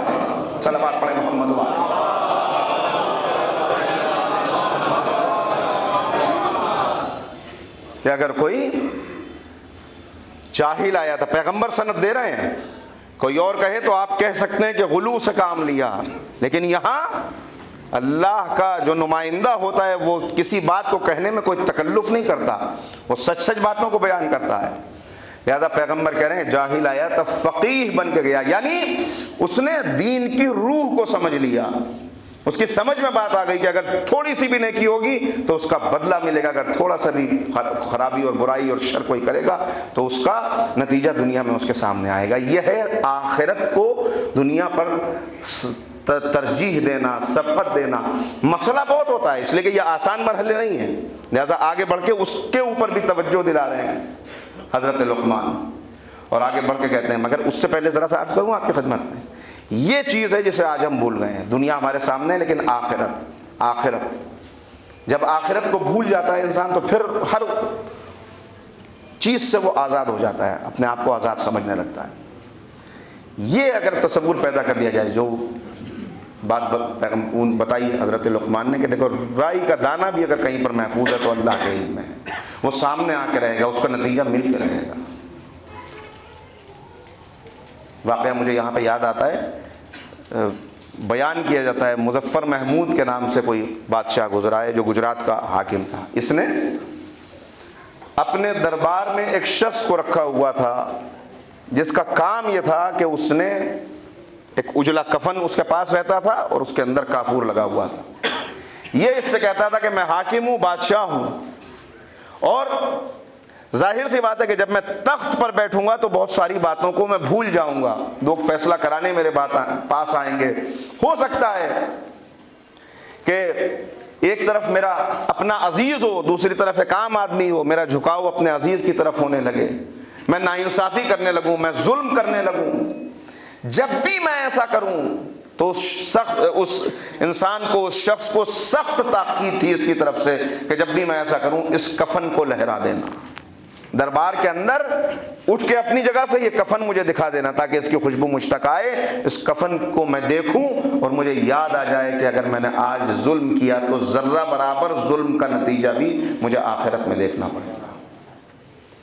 صلوات پڑھیں محمد وعلیہ. کہ اگر کوئی جاہل آیا تھا, پیغمبر سند دے رہے ہیں, کوئی اور کہے تو آپ کہہ سکتے ہیں کہ غلو سے کام لیا, لیکن یہاں اللہ کا جو نمائندہ ہوتا ہے وہ کسی بات کو کہنے میں کوئی تکلف نہیں کرتا, وہ سچ سچ باتوں کو بیان کرتا ہے. لہذا پیغمبر کہہ رہے ہیں جاہل آیا تب فقیہ بن کے گیا, یعنی اس نے دین کی روح کو سمجھ لیا, اس کی سمجھ میں بات آ گئی کہ اگر تھوڑی سی بھی نیکی ہوگی تو اس کا بدلہ ملے گا، اگر تھوڑا سا بھی خرابی اور برائی اور شر کوئی کرے گا تو اس کا نتیجہ دنیا میں اس کے سامنے آئے گا۔ یہ ہے آخرت کو دنیا پر ترجیح دینا، سبقت دینا۔ مسئلہ بہت ہوتا ہے، اس لیے کہ یہ آسان مرحلے نہیں ہیں، لہذا آگے بڑھ کے اس کے اوپر بھی توجہ دلا رہے ہیں حضرت لقمان، اور آگے بڑھ کے کہتے ہیں مگر اس سے پہلے ذرا سا عرض کروں آپ کی خدمت میں، یہ چیز ہے جسے آج ہم بھول گئے ہیں۔ دنیا ہمارے سامنے ہے لیکن آخرت جب آخرت کو بھول جاتا ہے انسان تو پھر ہر چیز سے وہ آزاد ہو جاتا ہے، اپنے آپ کو آزاد سمجھنے لگتا ہے۔ یہ اگر تصور پیدا کر دیا جائے، جو بات بتائی حضرت لقمان نے کہ دیکھو رائی کا دانہ بھی اگر کہیں پر محفوظ ہے تو اللہ کے علم میں ہے، وہ سامنے آ کے رہے گا، اس کا نتیجہ مل کے رہے گا۔ واقعہ مجھے یہاں پہ یاد آتا ہے، بیان کیا جاتا ہے مظفر محمود کے نام سے کوئی بادشاہ گزرا ہے جو گجرات کا حاکم تھا۔ اس نے اپنے دربار میں ایک شخص کو رکھا ہوا تھا جس کا کام یہ تھا کہ اس نے ایک اجلا کفن اس کے پاس رہتا تھا اور اس کے اندر کافور لگا ہوا تھا۔ یہ اس سے کہتا تھا کہ میں حاکم ہوں، بادشاہ ہوں، اور ظاہر سی بات ہے کہ جب میں تخت پر بیٹھوں گا تو بہت ساری باتوں کو میں بھول جاؤں گا، لوگ فیصلہ کرانے میرے پاس آئیں گے۔ ہو سکتا ہے کہ ایک طرف میرا اپنا عزیز ہو، دوسری طرف ایک عام آدمی ہو، میرا جھکاؤ اپنے عزیز کی طرف ہونے لگے، میں ناانصافی کرنے لگوں، میں ظلم کرنے لگوں۔ جب بھی میں ایسا کروں تو اس انسان کو، اس شخص کو سخت تاکید تھی اس کی طرف سے کہ جب بھی میں ایسا کروں اس کفن کو لہرا دینا، دربار کے اندر اٹھ کے اپنی جگہ سے یہ کفن مجھے دکھا دینا تاکہ اس کی خوشبو مجھ تک آئے، اس کفن کو میں دیکھوں اور مجھے یاد آ جائے کہ اگر میں نے آج ظلم کیا تو ذرہ برابر ظلم کا نتیجہ بھی مجھے آخرت میں دیکھنا پڑے گا۔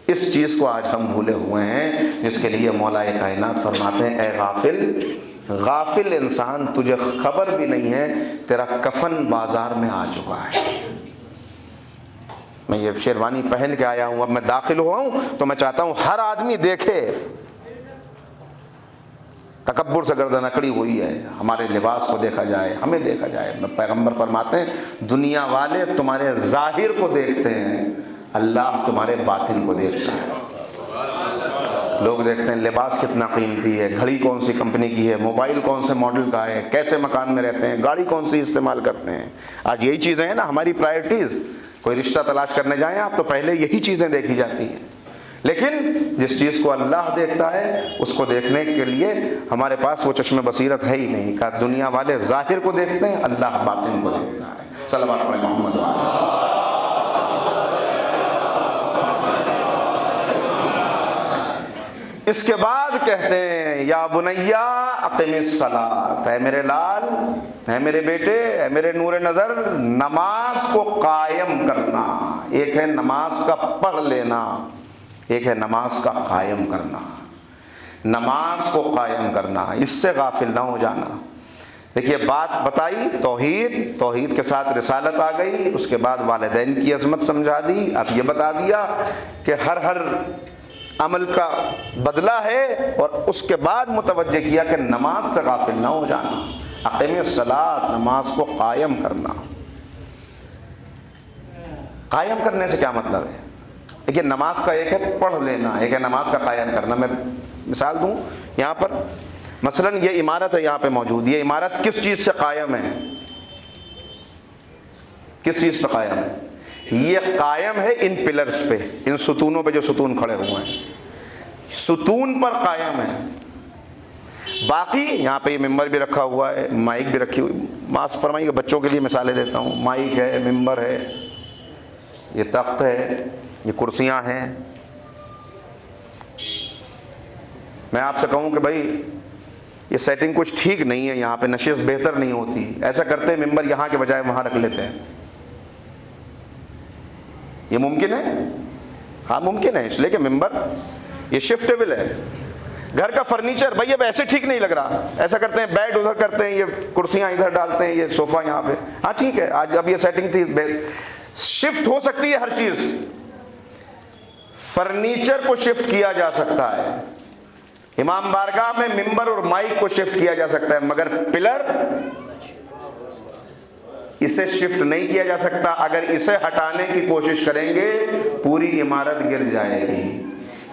اس چیز کو آج ہم بھولے ہوئے ہیں، جس کے لیے مولا کائنات فرماتے ہیں اے غافل انسان، تجھے خبر بھی نہیں ہے تیرا کفن بازار میں آ چکا ہے۔ میں یہ شیروانی پہن کے آیا ہوں، اب میں داخل ہوا ہوں تو میں چاہتا ہوں ہر آدمی دیکھے۔ تکبر سے گردن اکڑی ہوئی ہے، ہمارے لباس کو دیکھا جائے، ہمیں دیکھا جائے۔ پیغمبر فرماتے ہیں دنیا والے تمہارے ظاہر کو دیکھتے ہیں، اللہ تمہارے باطن کو دیکھتا ہے۔ لوگ دیکھتے ہیں لباس کتنا قیمتی ہے، گھڑی کون سی کمپنی کی ہے، موبائل کون سے ماڈل کا ہے، کیسے مکان میں رہتے ہیں، گاڑی کون سی استعمال کرتے ہیں۔ آج یہی چیزیں ہیں نا ہماری پرائرٹیز۔ کوئی رشتہ تلاش کرنے جائیں آپ تو پہلے یہی چیزیں دیکھی جاتی ہیں، لیکن جس چیز کو اللہ دیکھتا ہے اس کو دیکھنے کے لیے ہمارے پاس وہ چشم بصیرت ہے ہی نہیں۔ کہ دنیا والے ظاہر کو دیکھتے ہیں، اللہ باطن کو دیکھتا ہے۔ صلوات علی محمد وعلی۔ اس کے بعد کہتے ہیں یا بنیا اقم الصلاۃ، اے میرے لال، اے میرے بیٹے، اے میرے نور نظر، نماز کو قائم کرنا۔ ایک ہے نماز کا پڑھ لینا، ایک ہے نماز کا قائم کرنا۔ نماز کو قائم کرنا، اس سے غافل نہ ہو جانا۔ دیکھیے بات بتائی توحید کے ساتھ رسالت آ گئی، اس کے بعد والدین کی عظمت سمجھا دی، اب یہ بتا دیا کہ ہر عمل کا بدلہ ہے، اور اس کے بعد متوجہ کیا کہ نماز سے غافل نہ ہو جانا۔ اقیم الصلاۃ، نماز کو قائم کرنا۔ قائم کرنے سے کیا مطلب ہے؟ دیکھیے نماز کا ایک ہے پڑھ لینا، ایک ہے نماز کا قائم کرنا۔ میں مثال دوں یہاں پر، مثلا یہ عمارت ہے یہاں پہ موجود، یہ عمارت کس چیز سے قائم ہے؟ کس چیز پہ قائم ہے؟ یہ قائم ہے ان پلرز پہ، ان ستونوں پہ جو ستون کھڑے ہوئے ہیں، ستون پر قائم ہے۔ باقی یہاں پہ یہ ممبر بھی رکھا ہوا ہے، مائک بھی رکھی ہوئی، معاف فرمائیے بچوں کے لیے مثالیں دیتا ہوں، مائک ہے، ممبر ہے، یہ تخت ہے، یہ کرسیاں ہیں۔ میں آپ سے کہوں کہ بھائی یہ سیٹنگ کچھ ٹھیک نہیں ہے، یہاں پہ نشست بہتر نہیں ہوتی، ایسا کرتے ہیں ممبر یہاں کے بجائے وہاں رکھ لیتے ہیں، یہ ممکن ہے؟ ہاں ممکن ہے، اس لیے کہ ممبر یہ شفٹیبل ہے۔ گھر کا فرنیچر بھائی اب ایسے ٹھیک نہیں لگ رہا، ایسا کرتے ہیں بیڈ ادھر کرتے ہیں، یہ کرسیاں ادھر ڈالتے ہیں، یہ صوفہ یہاں پہ، ہاں ٹھیک ہے آج اب یہ سیٹنگ تھی، شفٹ ہو سکتی ہے ہر چیز، فرنیچر کو شفٹ کیا جا سکتا ہے، امام بارگاہ میں ممبر اور مائک کو شفٹ کیا جا سکتا ہے، مگر پلر اسے شفٹ نہیں کیا جا سکتا. اگر اسے ہٹانے کی کوشش کریں گے پوری عمارت گر جائے گی.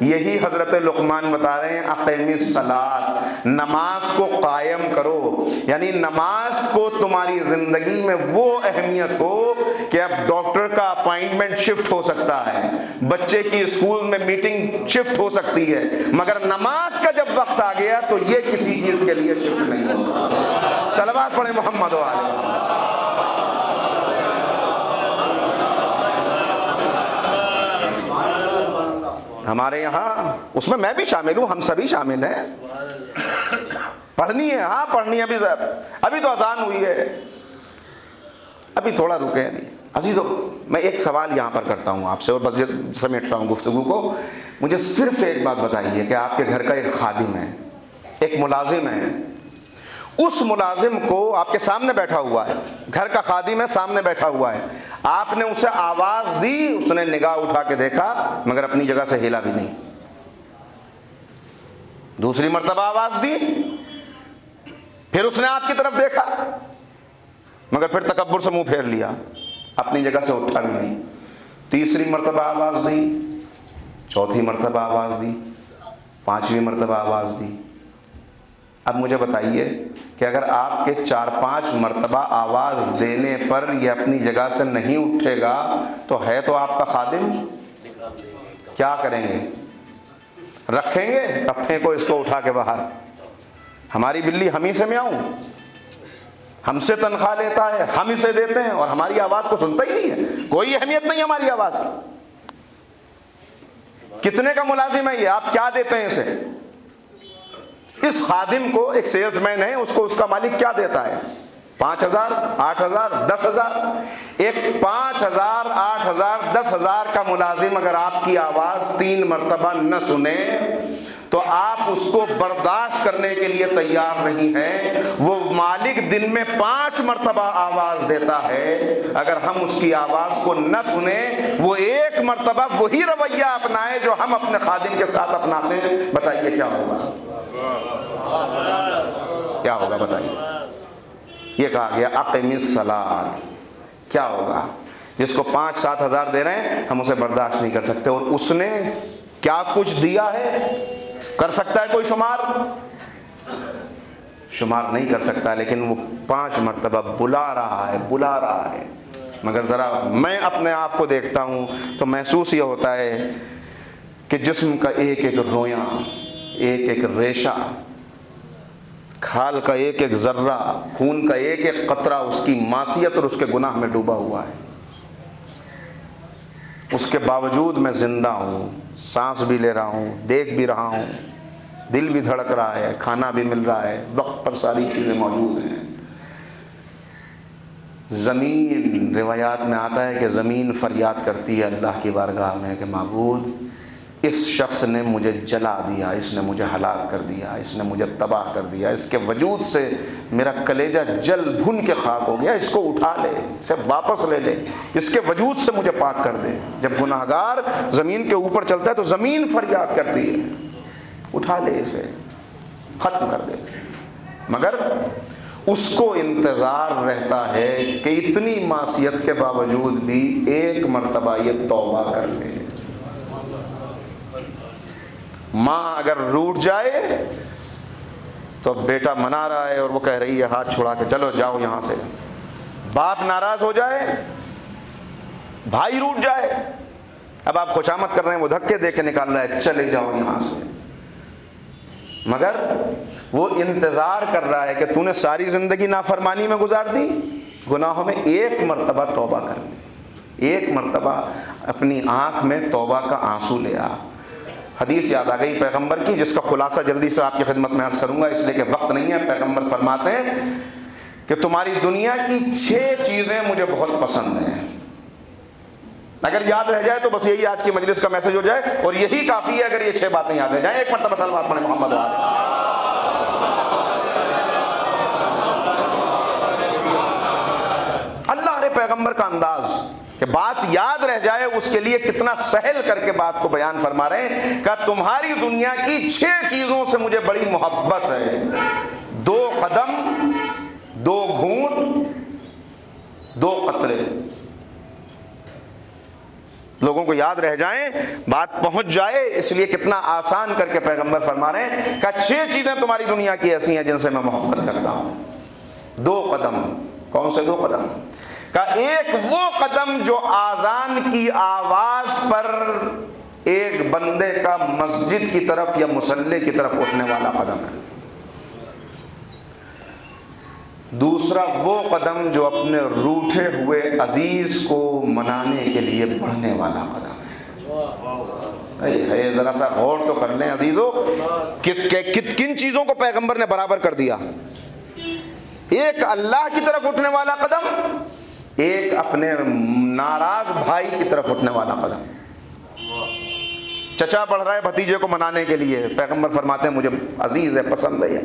یہی حضرت لقمان بتا رہے ہیں اقیم الصلاۃ، نماز کو قائم کرو. یعنی نماز کو تمہاری زندگی میں وہ اہمیت ہو کہ اب ڈاکٹر کا اپائنٹمنٹ شفٹ ہو سکتا ہے، بچے کی اسکول میں میٹنگ شفٹ ہو سکتی ہے، مگر نماز کا جب وقت آ گیا تو یہ کسی چیز کے لیے شفٹ نہیں ہو سکتا. صلوات پڑھیں محمد و آل محمد. ہمارے یہاں اس میں میں بھی شامل ہوں، ہم سبھی شامل ہیں. پڑھنی ہے، ہاں پڑھنی ہے. ابھی تو اذان ہوئی ہے، ابھی تھوڑا رکے. عزیزو میں ایک سوال یہاں پر کرتا ہوں آپ سے اور بس سمیٹ رہا ہوں گفتگو کو. مجھے صرف ایک بات بتائیے کہ آپ کے گھر کا ایک خادم ہے، ایک ملازم ہے. اس ملازم کو آپ کے سامنے بیٹھا ہوا ہے، گھر کا خادم ہے، سامنے بیٹھا ہوا ہے. آپ نے اسے آواز دی، اس نے نگاہ اٹھا کے دیکھا مگر اپنی جگہ سے ہلا بھی نہیں. دوسری مرتبہ آواز دی، پھر اس نے آپ کی طرف دیکھا مگر پھر تکبر سے منہ پھیر لیا، اپنی جگہ سے اٹھا بھی نہیں. تیسری مرتبہ آواز دی، چوتھی مرتبہ آواز دی، پانچویں مرتبہ آواز دی. اب مجھے بتائیے کہ اگر آپ کے 4-5 مرتبہ آواز دینے پر یہ اپنی جگہ سے نہیں اٹھے گا تو ہے تو آپ کا خادم، کیا کریں گے؟ رکھیں گے؟ اپنے کو اس کو اٹھا کے باہر. ہماری بلی ہم ہی سے میاؤں، ہم سے تنخواہ لیتا ہے، ہم اسے دیتے ہیں اور ہماری آواز کو سنتا ہی نہیں ہے. کوئی اہمیت نہیں ہماری آواز کی. کتنے کا ملازم ہے یہ؟ آپ کیا دیتے ہیں اسے؟ اس خادم کو، ایک سیلز مین ہے، اس کو اس کا مالک کیا دیتا ہے؟ 5,000 8,000 10,000. ایک 5,000 8,000 10,000 کا ملازم اگر آپ کی آواز 3 مرتبہ نہ سنے تو آپ اس کو برداشت کرنے کے لیے تیار نہیں ہیں. وہ مالک دن میں 5 مرتبہ آواز دیتا ہے، اگر ہم اس کی آواز کو نہ سنیں، وہ 1 مرتبہ وہی رویہ اپنائے جو ہم اپنے خادم کے ساتھ اپناتے ہیں، بتائیے کیا ہوگا؟ کیا ہوگا بتائیے؟ یہ کہا گیا اقیم الصلاۃ. کیا ہوگا؟ جس کو 5-7 ہزار دے رہے ہیں ہم اسے برداشت نہیں کر سکتے، اور اس نے کیا کچھ دیا ہے؟ کر سکتا ہے کوئی شمار؟ شمار نہیں کر سکتا، لیکن وہ 5 مرتبہ بلا رہا ہے. مگر ذرا میں اپنے آپ کو دیکھتا ہوں تو محسوس یہ ہوتا ہے کہ جسم کا ایک ایک رویاں، ایک ایک ریشہ، کھال کا ایک ایک ذرہ، خون کا ایک ایک قطرہ اس کی معصیت اور اس کے گناہ میں ڈوبا ہوا ہے. اس کے باوجود میں زندہ ہوں، سانس بھی لے رہا ہوں، دیکھ بھی رہا ہوں، دل بھی دھڑک رہا ہے، کھانا بھی مل رہا ہے، وقت پر ساری چیزیں موجود ہیں. زمین، روایات میں آتا ہے کہ زمین فریاد کرتی ہے اللہ کی بارگاہ میں کہ معبود اس شخص نے مجھے جلا دیا، اس نے مجھے ہلاک کر دیا، اس نے مجھے تباہ کر دیا، اس کے وجود سے میرا کلیجہ جل بھن کے خاک ہو گیا، اس کو اٹھا لے، اسے واپس لے لے، اس کے وجود سے مجھے پاک کر دے. جب گناہگار زمین کے اوپر چلتا ہے تو زمین فریاد کرتی ہے، اٹھا لے اسے، ختم کر دے اسے. مگر اس کو انتظار رہتا ہے کہ اتنی معصیت کے باوجود بھی 1 مرتبہ یہ توبہ کر لے. ماں اگر روٹ جائے تو بیٹا منا رہا ہے اور وہ کہہ رہی ہے ہاتھ چھڑا کے چلو جاؤ یہاں سے. باپ ناراض ہو جائے، بھائی روٹ جائے، اب آپ خوشامد کر رہے ہیں، وہ دھکے دے کے نکال رہا ہے چلے جاؤ یہاں سے. مگر وہ انتظار کر رہا ہے کہ تو نے ساری زندگی نافرمانی میں گزار دی، گناہوں میں 1 مرتبہ توبہ کر لی، 1 مرتبہ اپنی آنکھ میں توبہ کا آنسو لے آ. حدیث یاد آ گئی پیغمبر کی، جس کا خلاصہ جلدی سے آپ کی خدمت میں عرض کروں گا اس لیے کہ وقت نہیں ہے. پیغمبر فرماتے ہیں کہ تمہاری دنیا کی 6 چیزیں مجھے بہت پسند ہیں. اگر یاد رہ جائے تو بس یہی آج کی مجلس کا میسج ہو جائے، اور یہی کافی ہے اگر یہ 6 باتیں یاد رہ جائیں. ایک مرتبہ صلوات پڑھیں محمد علیہ. اللہ رے پیغمبر کا انداز کہ بات یاد رہ جائے اس کے لیے کتنا سہل کر کے بات کو بیان فرما رہے ہیں کہ تمہاری دنیا کی 6 چیزوں سے مجھے بڑی محبت ہے. 2 قدم، 2 گھونٹ، 2 قطرے لوگوں کو یاد رہ جائیں، بات پہنچ جائے، اس لیے کتنا آسان کر کے پیغمبر فرما رہے ہیں کہ 6 چیزیں تمہاری دنیا کی ایسی ہیں جن سے میں محبت کرتا ہوں۔ 2 قدم، کون سے 2 قدم؟ کہ ایک وہ قدم جو آذان کی آواز پر ایک بندے کا مسجد کی طرف یا مصلی کی طرف اٹھنے والا قدم ہے، دوسرا وہ قدم جو اپنے روٹھے ہوئے عزیز کو منانے کے لیے بڑھنے والا قدم ہے۔ ذرا سا غور تو کر لیں عزیزو، کن چیزوں کو پیغمبر نے برابر کر دیا؟ ایک اللہ کی طرف اٹھنے والا قدم، ایک اپنے ناراض بھائی کی طرف اٹھنے والا قدم۔ چچا بڑھ رہا ہے بھتیجے کو منانے کے لیے، پیغمبر فرماتے ہیں مجھے عزیز ہے، پسند ہے۔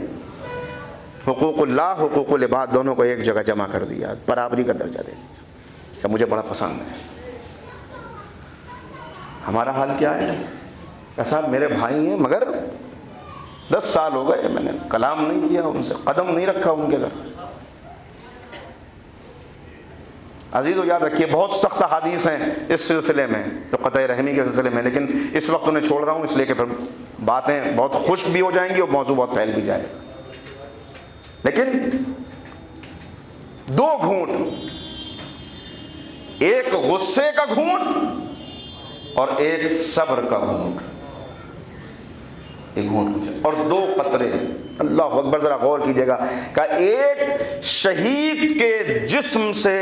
حقوق اللہ حقوق العباد دونوں کو ایک جگہ جمع کر دیا، برابری کا درجہ دے دیا کہ مجھے بڑا پسند ہے۔ ہمارا حال کیا ہے کہ صاحب میرے بھائی ہیں مگر 10 سال ہو گئے میں نے کلام نہیں کیا ان سے، قدم نہیں رکھا ان کے گھر۔ عزیزو یاد رکھیے بہت سخت حدیث ہیں اس سلسلے میں، جو قطع رحمی کے سلسلے میں، لیکن اس وقت انہیں چھوڑ رہا ہوں اس لیے کہ پھر باتیں بہت خشک بھی ہو جائیں گی اور موضوع بہت پھیل بھی جائے گا۔ لیکن 2 گھونٹ، ایک غصے کا گھونٹ اور ایک صبر کا گھونٹ، ایک گھونٹ مجھے، اور 2 قطرے۔ اللہ اکبر، ذرا غور کیجئے گا کہ ایک شہید کے جسم سے،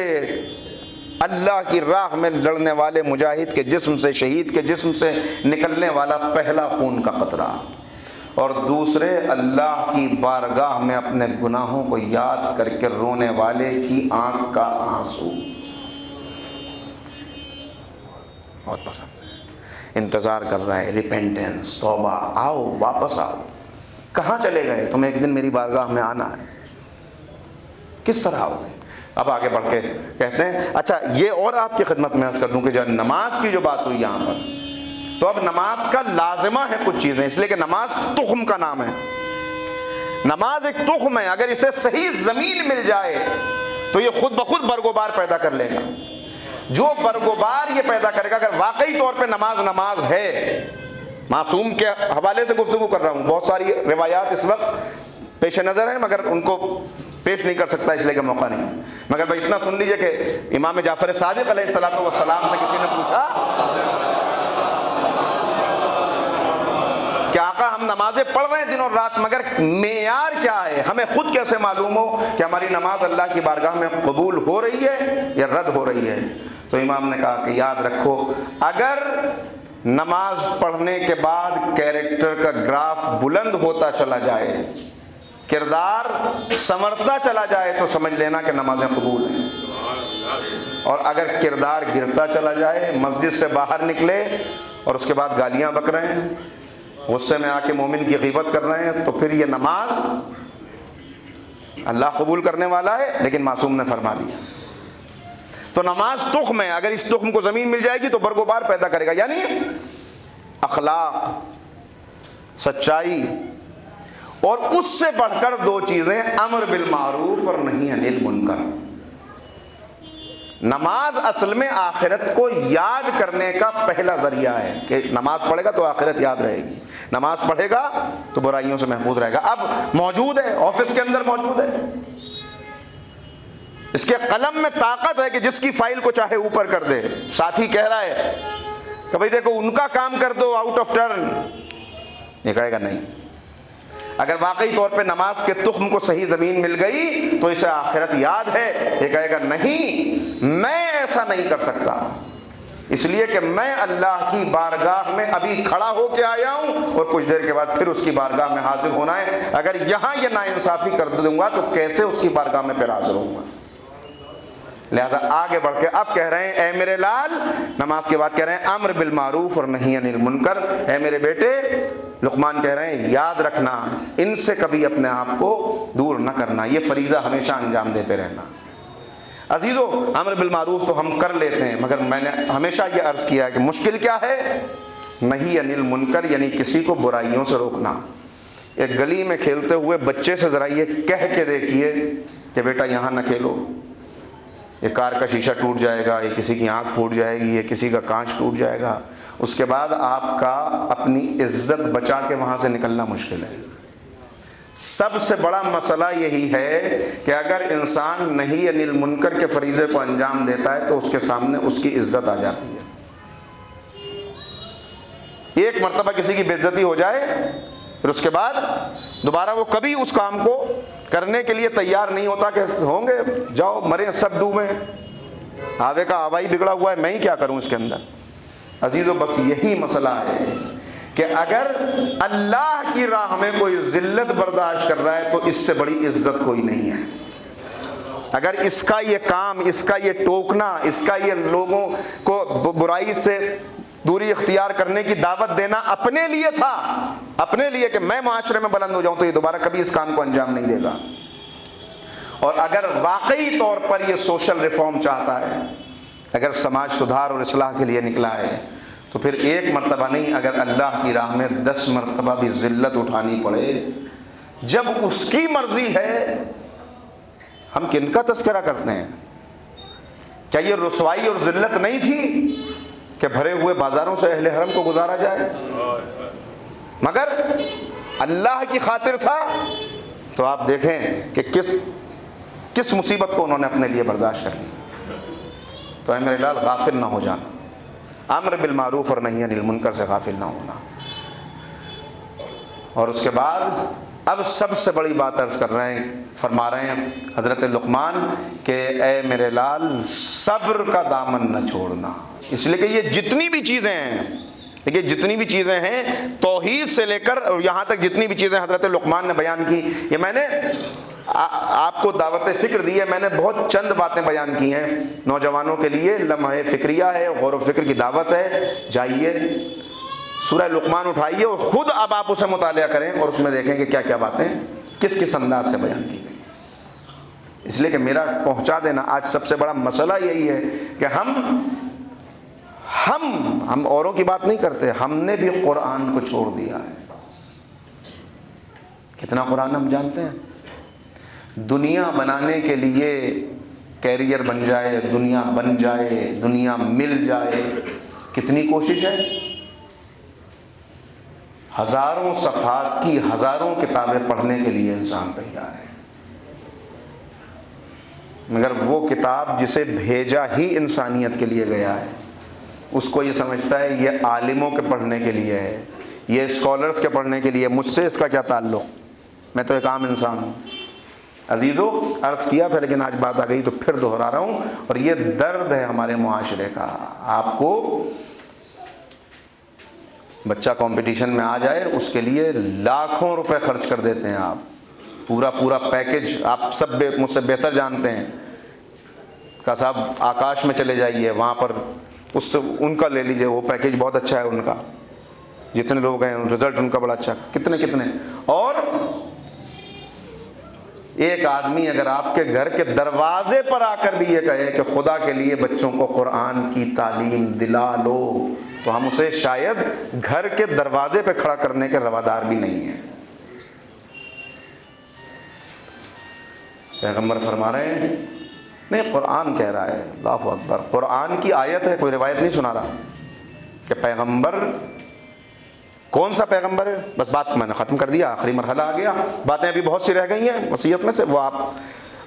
اللہ کی راہ میں لڑنے والے مجاہد کے جسم سے، شہید کے جسم سے نکلنے والا پہلا خون کا قطرہ، اور دوسرے اللہ کی بارگاہ میں اپنے گناہوں کو یاد کر کے رونے والے کی آنکھ کا آنسو۔ بہت پسند ہے، انتظار کر رہا ہے، ریپینٹنس، توبہ، آؤ واپس آؤ۔ کہاں چلے گئے؟ تمہیں ایک دن میری بارگاہ میں آنا ہے۔ کس طرح آؤ گے؟ اب آگے بڑھ کے کہتے ہیں، اچھا یہ اور آپ کی خدمت میں عرض کر دوں کہ جو نماز کی جو بات ہوئی یہاں پر، تو اب نماز کا لازمہ ہے کچھ چیزیں، اس لیے کہ نماز تخم کا نام ہے۔ نماز ایک تخم ہے، اگر اسے صحیح زمین مل جائے تو یہ خود بخود برگوبار پیدا کر لے گا۔ جو برگوبار یہ پیدا کرے گا، اگر واقعی طور پہ نماز ہے، معصوم کے حوالے سے گفتگو کر رہا ہوں، بہت ساری روایات اس وقت پیش نظر ہیں مگر ان کو پیش نہیں کر سکتا اس لیے کہ موقع نہیں، مگر بھائی اتنا سن لیجئے کہ امام جعفر صادق علیہ السلام سے کسی نے پوچھا کہ آقا ہم نمازیں پڑھ رہے ہیں دن اور رات، مگر معیار کیا ہے؟ ہمیں خود کیسے معلوم ہو کہ ہماری نماز اللہ کی بارگاہ میں قبول ہو رہی ہے یا رد ہو رہی ہے؟ تو امام نے کہا کہ یاد رکھو، اگر نماز پڑھنے کے بعد کیریکٹر کا گراف بلند ہوتا چلا جائے، کردار سنورتا چلا جائے، تو سمجھ لینا کہ نمازیں قبول ہیں، اور اگر کردار گرتا چلا جائے، مسجد سے باہر نکلے اور اس کے بعد گالیاں بک رہے ہیں، غصے میں آ کے مومن کی غیبت کر رہے ہیں، تو پھر یہ نماز اللہ قبول کرنے والا ہے لیکن معصوم نے فرما دیا۔ تو نماز تخم ہے، اگر اس تخم کو زمین مل جائے گی تو برگوبار پیدا کرے گا، یعنی اخلاق، سچائی، اور اس سے بڑھ کر 2 چیزیں، امر بالمعروف اور نہی عن المنکر۔ نماز اصل میں آخرت کو یاد کرنے کا پہلا ذریعہ ہے کہ نماز پڑھے گا تو آخرت یاد رہے گی، نماز پڑھے گا تو برائیوں سے محفوظ رہے گا۔ اب موجود ہے، آفس کے اندر موجود ہے، اس کے قلم میں طاقت ہے کہ جس کی فائل کو چاہے اوپر کر دے۔ ساتھی کہہ رہا ہے کہ بھئی دیکھو ان کا کام کر دو، آؤٹ آف ٹرن، یہ کہے گا نہیں۔ اگر واقعی طور پہ نماز کے تخم کو صحیح زمین مل گئی تو اسے آخرت یاد ہے، یہ کہے گا نہیں، میں ایسا نہیں کر سکتا، اس لیے کہ میں اللہ کی بارگاہ میں ابھی کھڑا ہو کے آیا ہوں اور کچھ دیر کے بعد پھر اس کی بارگاہ میں حاضر ہونا ہے۔ اگر یہاں یہ ناانصافی کر دوں گا تو کیسے اس کی بارگاہ میں پھر حاضر ہوں گا؟ لہذا آگے بڑھ کے اب کہہ رہے ہیں، اے میرے لال، نماز کے بعد کہہ رہے ہیں امر بالمعروف اور نہی عن المنکر۔ اے میرے بیٹے، لقمان کہہ رہے ہیں یاد رکھنا، ان سے کبھی اپنے آپ کو دور نہ کرنا، یہ فریضہ ہمیشہ انجام دیتے رہنا۔ عزیزو، امر بالمعروف تو ہم کر لیتے ہیں، مگر میں نے ہمیشہ یہ عرض کیا ہے کہ مشکل کیا ہے؟ نہی عن المنکر، یعنی کسی کو برائیوں سے روکنا۔ ایک گلی میں کھیلتے ہوئے بچے سے ذرا یہ کہہ کے دیکھیے کہ بیٹا یہاں نہ کھیلو، یہ کار کا شیشہ ٹوٹ جائے گا، یہ کسی کی آنکھ پھوٹ جائے گی، یہ کسی کا کانچ ٹوٹ جائے گا، اس کے بعد آپ کا اپنی عزت بچا کے وہاں سے نکلنا مشکل ہے۔ سب سے بڑا مسئلہ یہی ہے کہ اگر انسان نہی عن المنکر کے فریضے کو انجام دیتا ہے تو اس کے سامنے اس کی عزت آ جاتی ہے۔ ایک مرتبہ کسی کی بے عزتی ہو جائے پھر اس کے بعد دوبارہ وہ کبھی اس کام کو کرنے کے لیے تیار نہیں ہوتا کہ ہوں گے جاؤ مرے سب ڈوبیں، آوے کا آوائی بگڑا ہوا ہے، میں ہی کیا کروں اس کے اندر۔ عزیزو بس یہی مسئلہ ہے کہ اگر اللہ کی راہ میں کوئی ذلت برداشت کر رہا ہے تو اس سے بڑی عزت کوئی نہیں ہے۔ اگر اس کا یہ کام، اس کا یہ ٹوکنا، اس کا یہ لوگوں کو برائی سے دوری اختیار کرنے کی دعوت دینا اپنے لیے تھا، اپنے لیے کہ میں معاشرے میں بلند ہو جاؤں، تو یہ دوبارہ کبھی اس کام کو انجام نہیں دے گا۔ اور اگر واقعی طور پر یہ سوشل ریفارم چاہتا ہے، اگر سماج سدھار اور اصلاح کے لیے نکلا ہے، تو پھر ایک مرتبہ نہیں، اگر اللہ کی راہ میں 10 مرتبہ بھی ذلت اٹھانی پڑے، جب اس کی مرضی ہے۔ ہم کن کا تذکرہ کرتے ہیں؟ کیا یہ رسوائی اور ذلت نہیں تھی کہ بھرے ہوئے بازاروں سے اہل حرم کو گزارا جائے؟ مگر اللہ کی خاطر تھا تو آپ دیکھیں کہ کس مصیبت کو انہوں نے اپنے لیے برداشت کر لی۔ تو اے میرے لال، غافل نہ ہو جانا، امر بالمعروف اور نہی عن المنکر سے غافل نہ ہونا۔ اور اس کے بعد اب سب سے بڑی بات عرض کر رہے ہیں، فرما رہے ہیں حضرت لقمان کہ اے میرے لال صبر کا دامن نہ چھوڑنا، اس لیے کہ یہ جتنی بھی چیزیں ہیں، دیکھیے جتنی بھی چیزیں ہیں توحید سے لے کر یہاں تک جتنی بھی چیزیں حضرت لقمان نے بیان کی، یہ میں نے آپ کو دعوت فکر دی ہے، میں نے بہت چند باتیں بیان کی ہیں نوجوانوں کے لیے، لمحہ فکریہ ہے، غور و فکر کی دعوت ہے۔ جائیے سورہ لقمان اٹھائیے اور خود اب آپ اسے مطالعہ کریں اور اس میں دیکھیں کہ کیا کیا باتیں کس انداز سے بیان کی گئی۔ اس لیے کہ میرا پہنچا دینا آج سب سے بڑا مسئلہ یہی ہے کہ ہم اوروں کی بات نہیں کرتے، ہم نے بھی قرآن کو چھوڑ دیا ہے۔ کتنا قرآن ہم جانتے ہیں؟ دنیا بنانے کے لیے کیریئر بن جائے، دنیا بن جائے، دنیا مل جائے، کتنی کوشش ہے، ہزاروں صفحات کی ہزاروں کتابیں پڑھنے کے لیے انسان تیار ہے، مگر وہ کتاب جسے بھیجا ہی انسانیت کے لیے گیا ہے، اس کو یہ سمجھتا ہے یہ عالموں کے پڑھنے کے لیے ہے، یہ اسکالرز کے پڑھنے کے لیے، مجھ سے اس کا کیا تعلق، میں تو ایک عام انسان ہوں۔ عزیزو عرض کیا تھا لیکن آج بات آ گئی تو پھر دہرا رہا ہوں، اور یہ درد ہے ہمارے معاشرے کا۔ آپ کو بچہ کمپٹیشن میں آ جائے اس کے لیے لاکھوں روپے خرچ کر دیتے ہیں، آپ پورا پیکج، آپ سب مجھ سے بہتر جانتے ہیں کہ صاحب آکاش میں چلے جائیے، وہاں پر اس سے ان کا لے لیجئے، وہ پیکج بہت اچھا ہے ان کا، جتنے لوگ ہیں رزلٹ ان کا بڑا اچھا، کتنے۔ اور ایک آدمی اگر آپ کے گھر کے دروازے پر آ کر بھی یہ کہے کہ خدا کے لیے بچوں کو قرآن کی تعلیم دلا لو، تو ہم اسے شاید گھر کے دروازے پہ کھڑا کرنے کے روادار بھی نہیں ہیں۔ پیغمبر فرما رہے ہیں، نہیں قرآن کہہ رہا ہے، اللہ اکبر، قرآن کی آیت ہے، کوئی روایت نہیں سنا رہا کہ پیغمبر کون سا پیغمبر ہے، بس بات کو میں نے ختم کر دیا، آخری مرحلہ آ گیا، باتیں ابھی بہت سی رہ گئی ہیں وصیت میں سے، وہ آپ،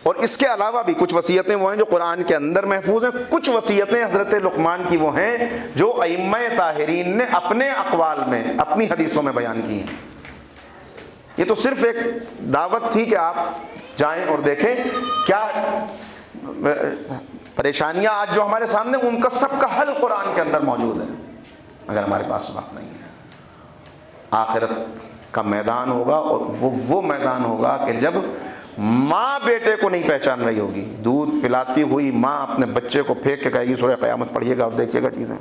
اور اس کے علاوہ بھی کچھ وصیتیں وہ ہیں جو قرآن کے اندر محفوظ ہیں، کچھ وصیتیں حضرت لقمان کی وہ ہیں جو ائمہ طاہرین نے اپنے اقوال میں، اپنی حدیثوں میں بیان کی ہیں۔ یہ تو صرف ایک دعوت تھی کہ آپ جائیں اور دیکھیں کیا پریشانیاں آج جو ہمارے سامنے، ان کا سب کا حل قرآن کے اندر موجود ہے، مگر ہمارے پاس وقت نہیں ہے۔ آخرت کا میدان ہوگا، اور وہ میدان ہوگا کہ جب ماں بیٹے کو نہیں پہچان رہی ہوگی، دودھ پلاتی ہوئی ماں اپنے بچے کو پھینک کے کہے گی سورہ قیامت پڑھیے گا اور دیکھیے گا چیزیں،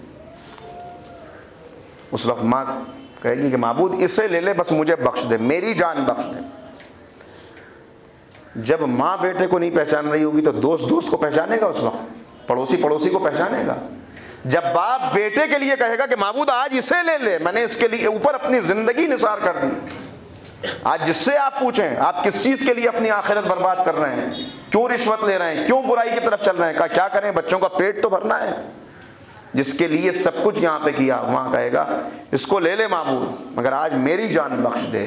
اس وقت ماں کہے گی کہ معبود اسے لے لے، بس مجھے بخش دے، میری جان بخش دے۔ جب ماں بیٹے کو نہیں پہچان رہی ہوگی تو دوست کو پہچانے گا، اس وقت پڑوسی کو پہچانے گا۔ جب باپ بیٹے کے لیے کہے گا کہ معبود آج اسے لے لے، میں نے اس کے لیے اوپر اپنی زندگی نثار کر دی، آج جس سے آپ پوچھیں آپ کس چیز کے لیے اپنی آخرت برباد کر رہے ہیں، کیوں رشوت لے رہے ہیں، کیوں برائی کی طرف چل رہے ہیں، کیا کریں، بچوں کا پیٹ تو بھرنا ہے، جس کے لیے سب کچھ یہاں پہ کیا وہاں کہے گا اس کو لے لے معبود، مگر آج میری جان بخش دے۔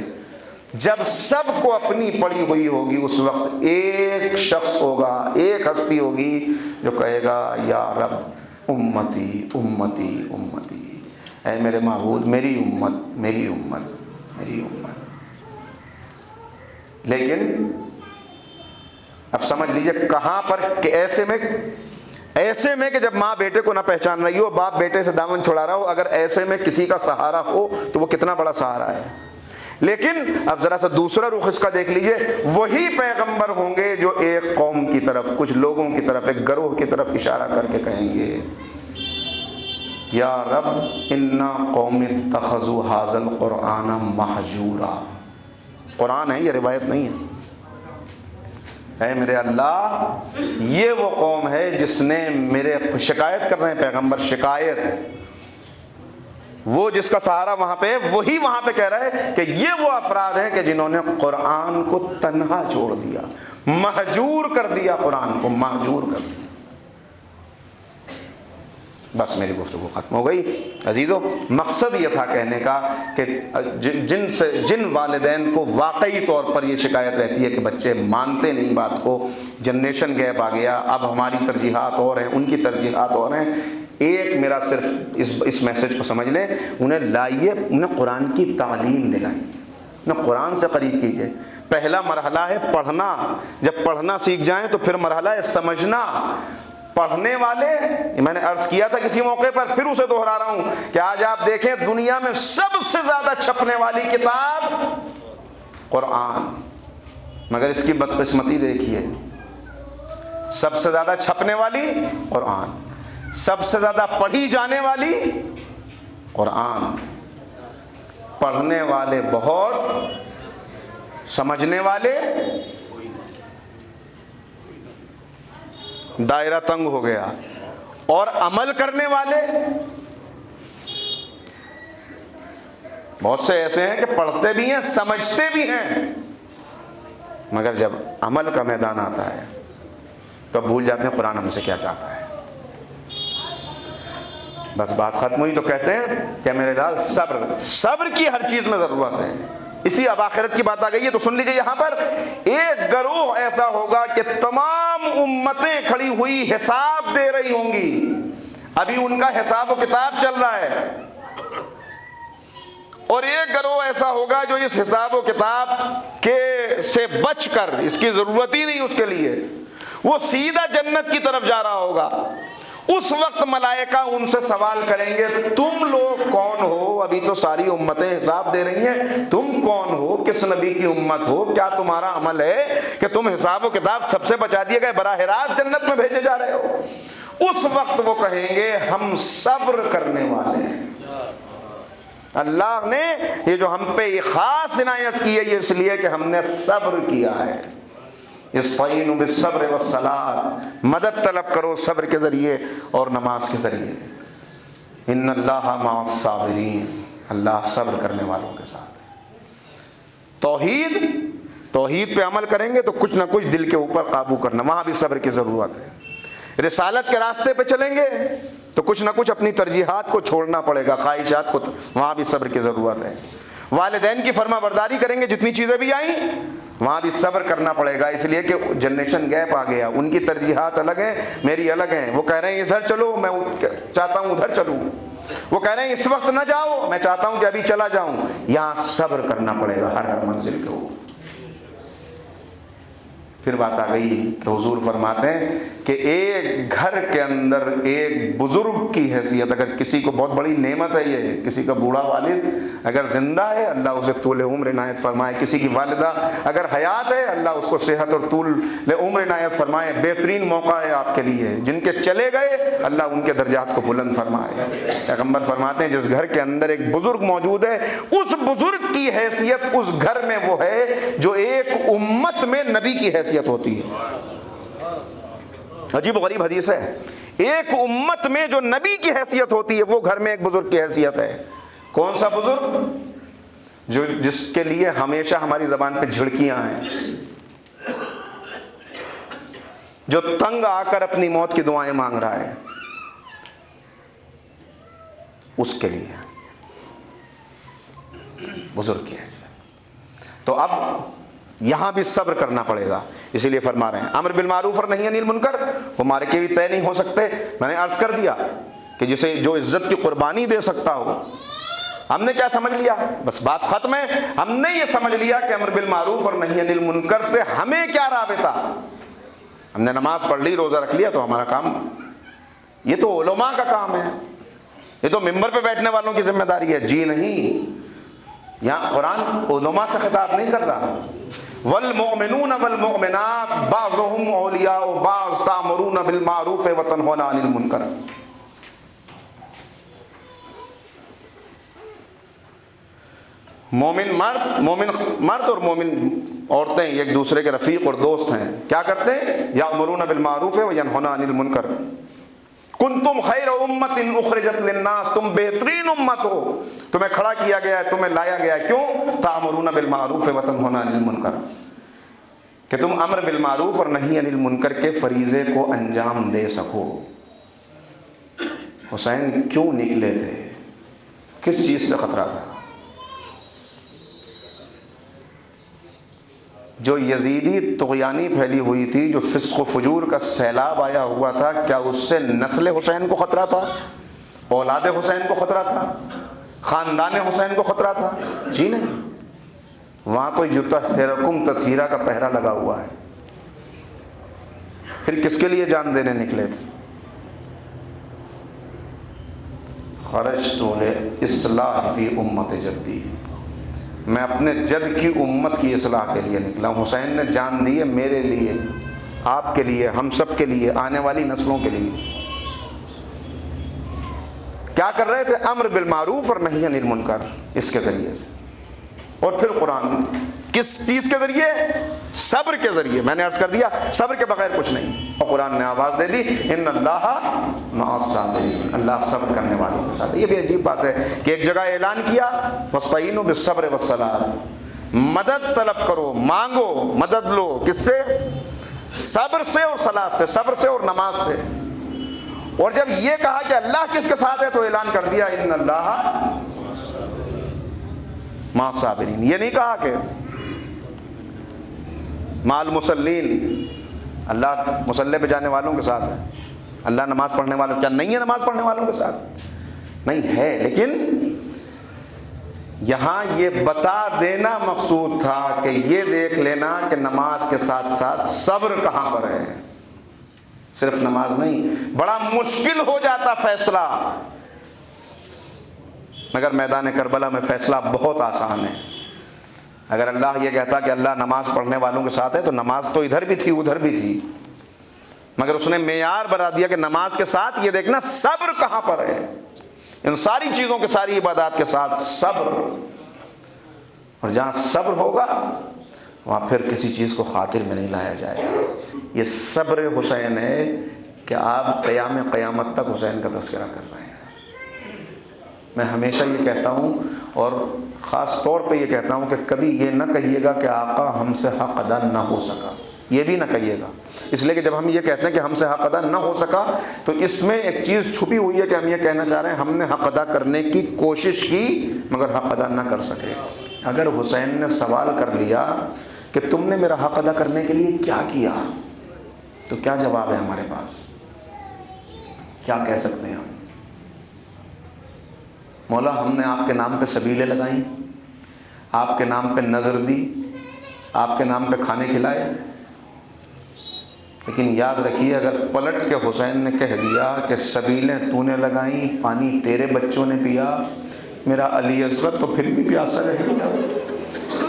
جب سب کو اپنی پڑی ہوئی ہوگی اس وقت ایک شخص ہوگا، ایک ہستی ہوگی جو کہے گا یا رب امتی امتی امتی، اے میرے معبود میری امت میری امت میری امت۔ لیکن اب سمجھ لیجئے کہاں پر کہ ایسے میں کہ جب ماں بیٹے کو نہ پہچان رہی ہو، باپ بیٹے سے دامن چھڑا رہا ہو، اگر ایسے میں کسی کا سہارا ہو تو وہ کتنا بڑا سہارا ہے۔ لیکن اب ذرا سا دوسرا رخ اس کا دیکھ لیجئے، وہی پیغمبر ہوں گے جو ایک قوم کی طرف، کچھ لوگوں کی طرف، ایک گروہ کی طرف اشارہ کر کے کہیں گے یا رب انا قوم اتخذوا ھذا القرآن مہجورا۔ قرآن ہے، یہ روایت نہیں ہے۔ اے میرے اللہ یہ وہ قوم ہے جس نے میرے شکایت کر رہے ہیں پیغمبر، شکایت، وہ جس کا سہارا وہاں پہ وہی وہاں پہ کہہ رہا ہے کہ یہ وہ افراد ہیں کہ جنہوں نے قرآن کو تنہا چھوڑ دیا، مہجور کر دیا، قرآن کو مہجور کر دیا۔ بس میری گفتگو ختم ہو گئی عزیزو۔ مقصد یہ تھا کہنے کا کہ جن والدین کو واقعی طور پر یہ شکایت رہتی ہے کہ بچے مانتے نہیں بات کو، جنریشن گیپ آ گیا، اب ہماری ترجیحات اور ہیں، ان کی ترجیحات اور ہیں، ایک میرا صرف اس میسج کو سمجھ لیں، انہیں لائیے، انہیں قرآن کی تعلیم دلائیے، انہیں قرآن سے قریب کیجئے۔ پہلا مرحلہ ہے پڑھنا، جب پڑھنا سیکھ جائیں تو پھر مرحلہ ہے سمجھنا۔ پڑھنے والے، میں نے عرض کیا تھا کسی موقع پر، پھر اسے دہرا رہا ہوں کہ آج آپ دیکھیں دنیا میں سب سے زیادہ چھپنے والی کتاب قرآن، مگر اس کی بدقسمتی دیکھیے، سب سے زیادہ چھپنے والی قرآن، سب سے زیادہ پڑھی جانے والی قرآن، پڑھنے والے بہت، سمجھنے والے، دائرہ تنگ ہو گیا، اور عمل کرنے والے بہت سے ایسے ہیں کہ پڑھتے بھی ہیں، سمجھتے بھی ہیں، مگر جب عمل کا میدان آتا ہے تو بھول جاتے ہیں قرآن ہم سے کیا چاہتا ہے۔ بس بات ختم ہوئی تو کہتے ہیں کہ میرے لال صبر کی ہر چیز میں ضرورت ہے۔ اسی اب آخرت کی بات آ گئی ہے تو سن لیجیے، یہاں پر ایک گروہ ایسا ہوگا کہ تمام امتیں کھڑی ہوئی حساب دے رہی ہوں گی، ابھی ان کا حساب و کتاب چل رہا ہے، اور ایک گروہ ایسا ہوگا جو اس حساب و کتاب کے سے بچ کر، اس کی ضرورت ہی نہیں اس کے لیے، وہ سیدھا جنت کی طرف جا رہا ہوگا۔ اس وقت ملائکہ ان سے سوال کریں گے تم لوگ کون ہو؟ ابھی تو ساری امتیں حساب دے رہی ہیں، تم کون ہو؟ کس نبی کی امت ہو؟ کیا تمہارا عمل ہے کہ تم حساب و کتاب سب سے بچا دیے گئے براہ راست جنت میں بھیجے جا رہے ہو؟ اس وقت وہ کہیں گے ہم صبر کرنے والے ہیں۔ اللہ نے یہ جو ہم پہ یہ خاص عنایت کی ہے یہ اس لیے کہ ہم نے صبر کیا ہے۔ استعینوا بالصبر والصلاۃ، مدد طلب کرو صبر کے ذریعے اور نماز کے ذریعے۔ ان اللہ مع الصابرین، اللہ صبر کرنے والوں کے ساتھ ہے۔ توحید پہ عمل کریں گے تو کچھ نہ کچھ دل کے اوپر قابو کرنا، وہاں بھی صبر کی ضرورت ہے۔ رسالت کے راستے پہ چلیں گے تو کچھ نہ کچھ اپنی ترجیحات کو چھوڑنا پڑے گا، خواہشات کو، وہاں بھی صبر کی ضرورت ہے۔ والدین کی فرما برداری کریں گے جتنی چیزیں بھی آئیں وہاں بھی صبر کرنا پڑے گا، اس لیے کہ جنریشن گیپ آ گیا، ان کی ترجیحات الگ ہیں، میری الگ ہیں۔ وہ کہہ رہے ہیں ادھر چلو، میں چاہتا ہوں ادھر چلوں۔ وہ کہہ رہے ہیں اس وقت نہ جاؤ، میں چاہتا ہوں کہ ابھی چلا جاؤں۔ یہاں صبر کرنا پڑے گا ہر منزل کے اوپر۔ پھر بات آ گئی کہ حضور فرماتے ہیں کہ ایک گھر کے اندر ایک بزرگ کی حیثیت، اگر کسی کو بہت بڑی نعمت ہے یہ، کسی کا بوڑھا والد اگر زندہ ہے اللہ اسے طول عمر عنایت فرمائے، کسی کی والدہ اگر حیات ہے اللہ اس کو صحت اور طول عمر عنایت فرمائے، بہترین موقع ہے آپ کے لیے۔ جن کے چلے گئے اللہ ان کے درجات کو بلند فرمائے۔ پیغمبر فرماتے ہیں جس گھر کے اندر ایک بزرگ موجود ہے اس بزرگ کی حیثیت اس گھر میں وہ ہے جو ایک امت میں نبی کی حیثیت ہوتی ہے۔ عجیب و غریب حدیث ہے، ایک امت میں جو نبی کی حیثیت ہوتی ہے وہ گھر میں ایک بزرگ کی حیثیت ہے۔ کون سا بزرگ؟ جس کے لیے ہمیشہ ہماری زبان پہ جھڑکیاں ہیں، جو تنگ آ کر اپنی موت کی دعائیں مانگ رہا ہے، اس کے لیے بزرگ کی حیثیت۔ تو اب یہاں بھی صبر کرنا پڑے گا، اسی لیے فرما رہے ہیں امر بالمعروف اور نہی عن المنکر، وہ مارکے بھی طے نہیں ہو سکتے۔ میں نے عرض کر دیا کہ جسے جو عزت کی قربانی دے سکتا ہو، ہم نے کیا سمجھ لیا؟ بس بات ختم ہے۔ ہم نے یہ سمجھ لیا کہ امر بالمعروف اور نہی عن المنکر سے ہمیں کیا رابطہ؟ ہم نے نماز پڑھ لی، روزہ رکھ لیا تو ہمارا کام، یہ تو علماء کا کام ہے، یہ تو ممبر پہ بیٹھنے والوں کی ذمہ داری ہے۔ جی نہیں، یہاں قرآن علماء سے خطاب نہیں کر رہا۔ والمؤمنون والمؤمنات بعضهم اولیاء بعض تأمرون بالمعروف وتنہون عن المنکر۔ مومن مرد اور مومن عورتیں ایک دوسرے کے رفیق اور دوست ہیں۔ کیا کرتے ہیں؟ یأمرون بالمعروف وینہون عن المنکر۔ کنتم خیر امت اخرجت للناس، تم بہترین امت ہو، تمہیں کھڑا کیا گیا ہے، تمہیں لایا گیا ہے۔ کیوں؟ تأمرون بالمعروف وتنہون عن المنکر، کہ تم امر بالمعروف اور نہی عن المنکر کے فریضے کو انجام دے سکو۔ حسین کیوں نکلے تھے؟ کس چیز سے خطرہ تھا؟ جو یزیدی طغیانی پھیلی ہوئی تھی، جو فسق و فجور کا سیلاب آیا ہوا تھا، کیا اس سے نسل حسین کو خطرہ تھا؟ اولاد حسین کو خطرہ تھا؟ خاندان حسین کو خطرہ تھا؟ جی نہیں، وہاں تو یطہرکم تطہیرا کا پہرا لگا ہوا ہے۔ پھر کس کے لیے جان دینے نکلے تھے؟ خرجت لاصلاح فی امت جدی، میں اپنے جد کی امت کی اصلاح کے لیے نکلا ہوں۔ حسین نے جان دی ہے میرے لیے، آپ کے لیے، ہم سب کے لیے، آنے والی نسلوں کے لیے۔ کیا کر رہے تھے؟ امر بالمعروف اور نہی عن المنکر، اس کے ذریعے سے۔ اور پھر قرآن کس چیز کے ذریعے؟ صبر کے ذریعے۔ میں نے عرض کر دیا صبر کے بغیر کچھ نہیں۔ اور قرآن نے آواز دے دی ان اللہ مع الصابرین، اللہ صبر کرنے والوں کے ساتھ۔ یہ بھی عجیب بات ہے کہ ایک جگہ اعلان کیا واستعینوا بالصبر والصلاۃ، مدد طلب کرو، مانگو، مدد لو، کس سے؟ صبر سے اور صلاۃ سے، صبر سے اور نماز سے۔ اور جب یہ کہا کہ اللہ کس کے ساتھ ہے تو اعلان کر دیا ان اللہ مع الصابرین۔ یہ نہیں کہا کہ مع المصلین، اللہ مصلی پہ جانے والوں کے ساتھ ہے، اللہ نماز پڑھنے والوں، کیا نہیں ہے نماز پڑھنے والوں کے ساتھ؟ نہیں ہے، لیکن یہاں یہ بتا دینا مقصود تھا کہ یہ دیکھ لینا کہ نماز کے ساتھ ساتھ صبر کہاں پر ہے۔ صرف نماز نہیں، بڑا مشکل ہو جاتا فیصلہ، مگر میدان کربلا میں فیصلہ بہت آسان ہے۔ اگر اللہ یہ کہتا کہ اللہ نماز پڑھنے والوں کے ساتھ ہے تو نماز تو ادھر بھی تھی ادھر بھی تھی، مگر اس نے معیار بنا دیا کہ نماز کے ساتھ یہ دیکھنا صبر کہاں پر ہے۔ ان ساری چیزوں کے، ساری عبادات کے ساتھ صبر، اور جہاں صبر ہوگا وہاں پھر کسی چیز کو خاطر میں نہیں لایا جائے گا۔ یہ صبر حسین ہے کہ آپ قیامت تک حسین کا تذکرہ کر رہے ہیں۔ میں ہمیشہ یہ کہتا ہوں اور خاص طور پہ یہ کہتا ہوں کہ کبھی یہ نہ کہیے گا کہ آقا ہم سے حق ادا نہ ہو سکا، یہ بھی نہ کہیے گا، اس لیے کہ جب ہم یہ کہتے ہیں کہ ہم سے حق ادا نہ ہو سکا تو اس میں ایک چیز چھپی ہوئی ہے کہ ہم یہ کہنا چاہ رہے ہیں ہم نے حق ادا کرنے کی کوشش کی مگر حق ادا نہ کر سکے۔ اگر حسین نے سوال کر لیا کہ تم نے میرا حق ادا کرنے کے لیے کیا کیا، تو کیا جواب ہے ہمارے پاس؟ کیا کہہ سکتے ہیں ہم؟ مولا ہم نے آپ کے نام پہ سبیلیں لگائیں، آپ کے نام پہ نظر دی، آپ کے نام پہ کھانے کھلائے، لیکن یاد رکھیے اگر پلٹ کے حسین نے کہہ دیا کہ سبیلیں تو نے لگائیں، پانی تیرے بچوں نے پیا، میرا علی اصغر تو پھر بھی پیاسا رہ گیا،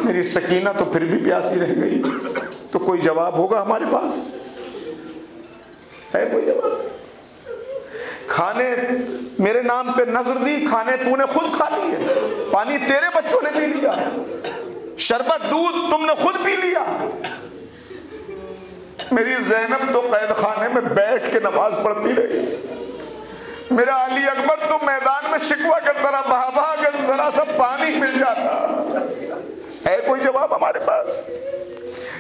میری سکینہ تو پھر بھی پیاسی رہ گئی، تو کوئی جواب ہوگا ہمارے پاس؟ ہے کوئی جواب؟ کھانے میرے نام پہ نظر دی، کھانے تو نے خود کھا لیے، پانی تیرے بچوں نے پی لیا، شربت دودھ تم نے خود پی لیا، میری زینب تو قید خانے میں بیٹھ کے نماز پڑھتی رہی، میرا علی اکبر تو میدان میں شکوہ کرتا رہا، بابا اگر ذرا سا پانی مل جاتا، ہے کوئی جواب ہمارے پاس؟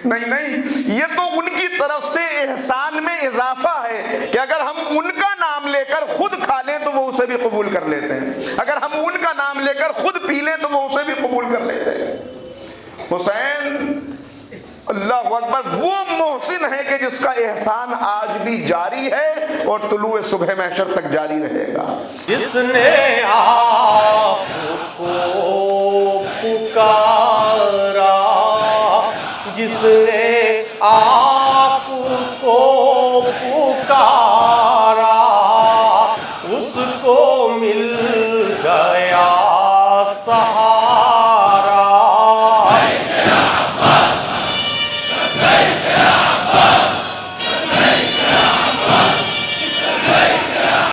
نہیں نہیں، یہ تو ان کی طرف سے احسان میں اضافہ ہے کہ اگر ہم ان کا نام لے کر خود کھا لیں تو وہ اسے بھی قبول کر لیتے ہیں، اگر ہم ان کا نام لے کر خود پی لیں تو وہ اسے بھی قبول کر لیتے ہیں۔ حسین اللہ اکبر وہ محسن ہے کہ جس کا احسان آج بھی جاری ہے اور طلوع صبح محشر تک جاری رہے گا۔ جس نے آپ کو پکارا، جس نے آپ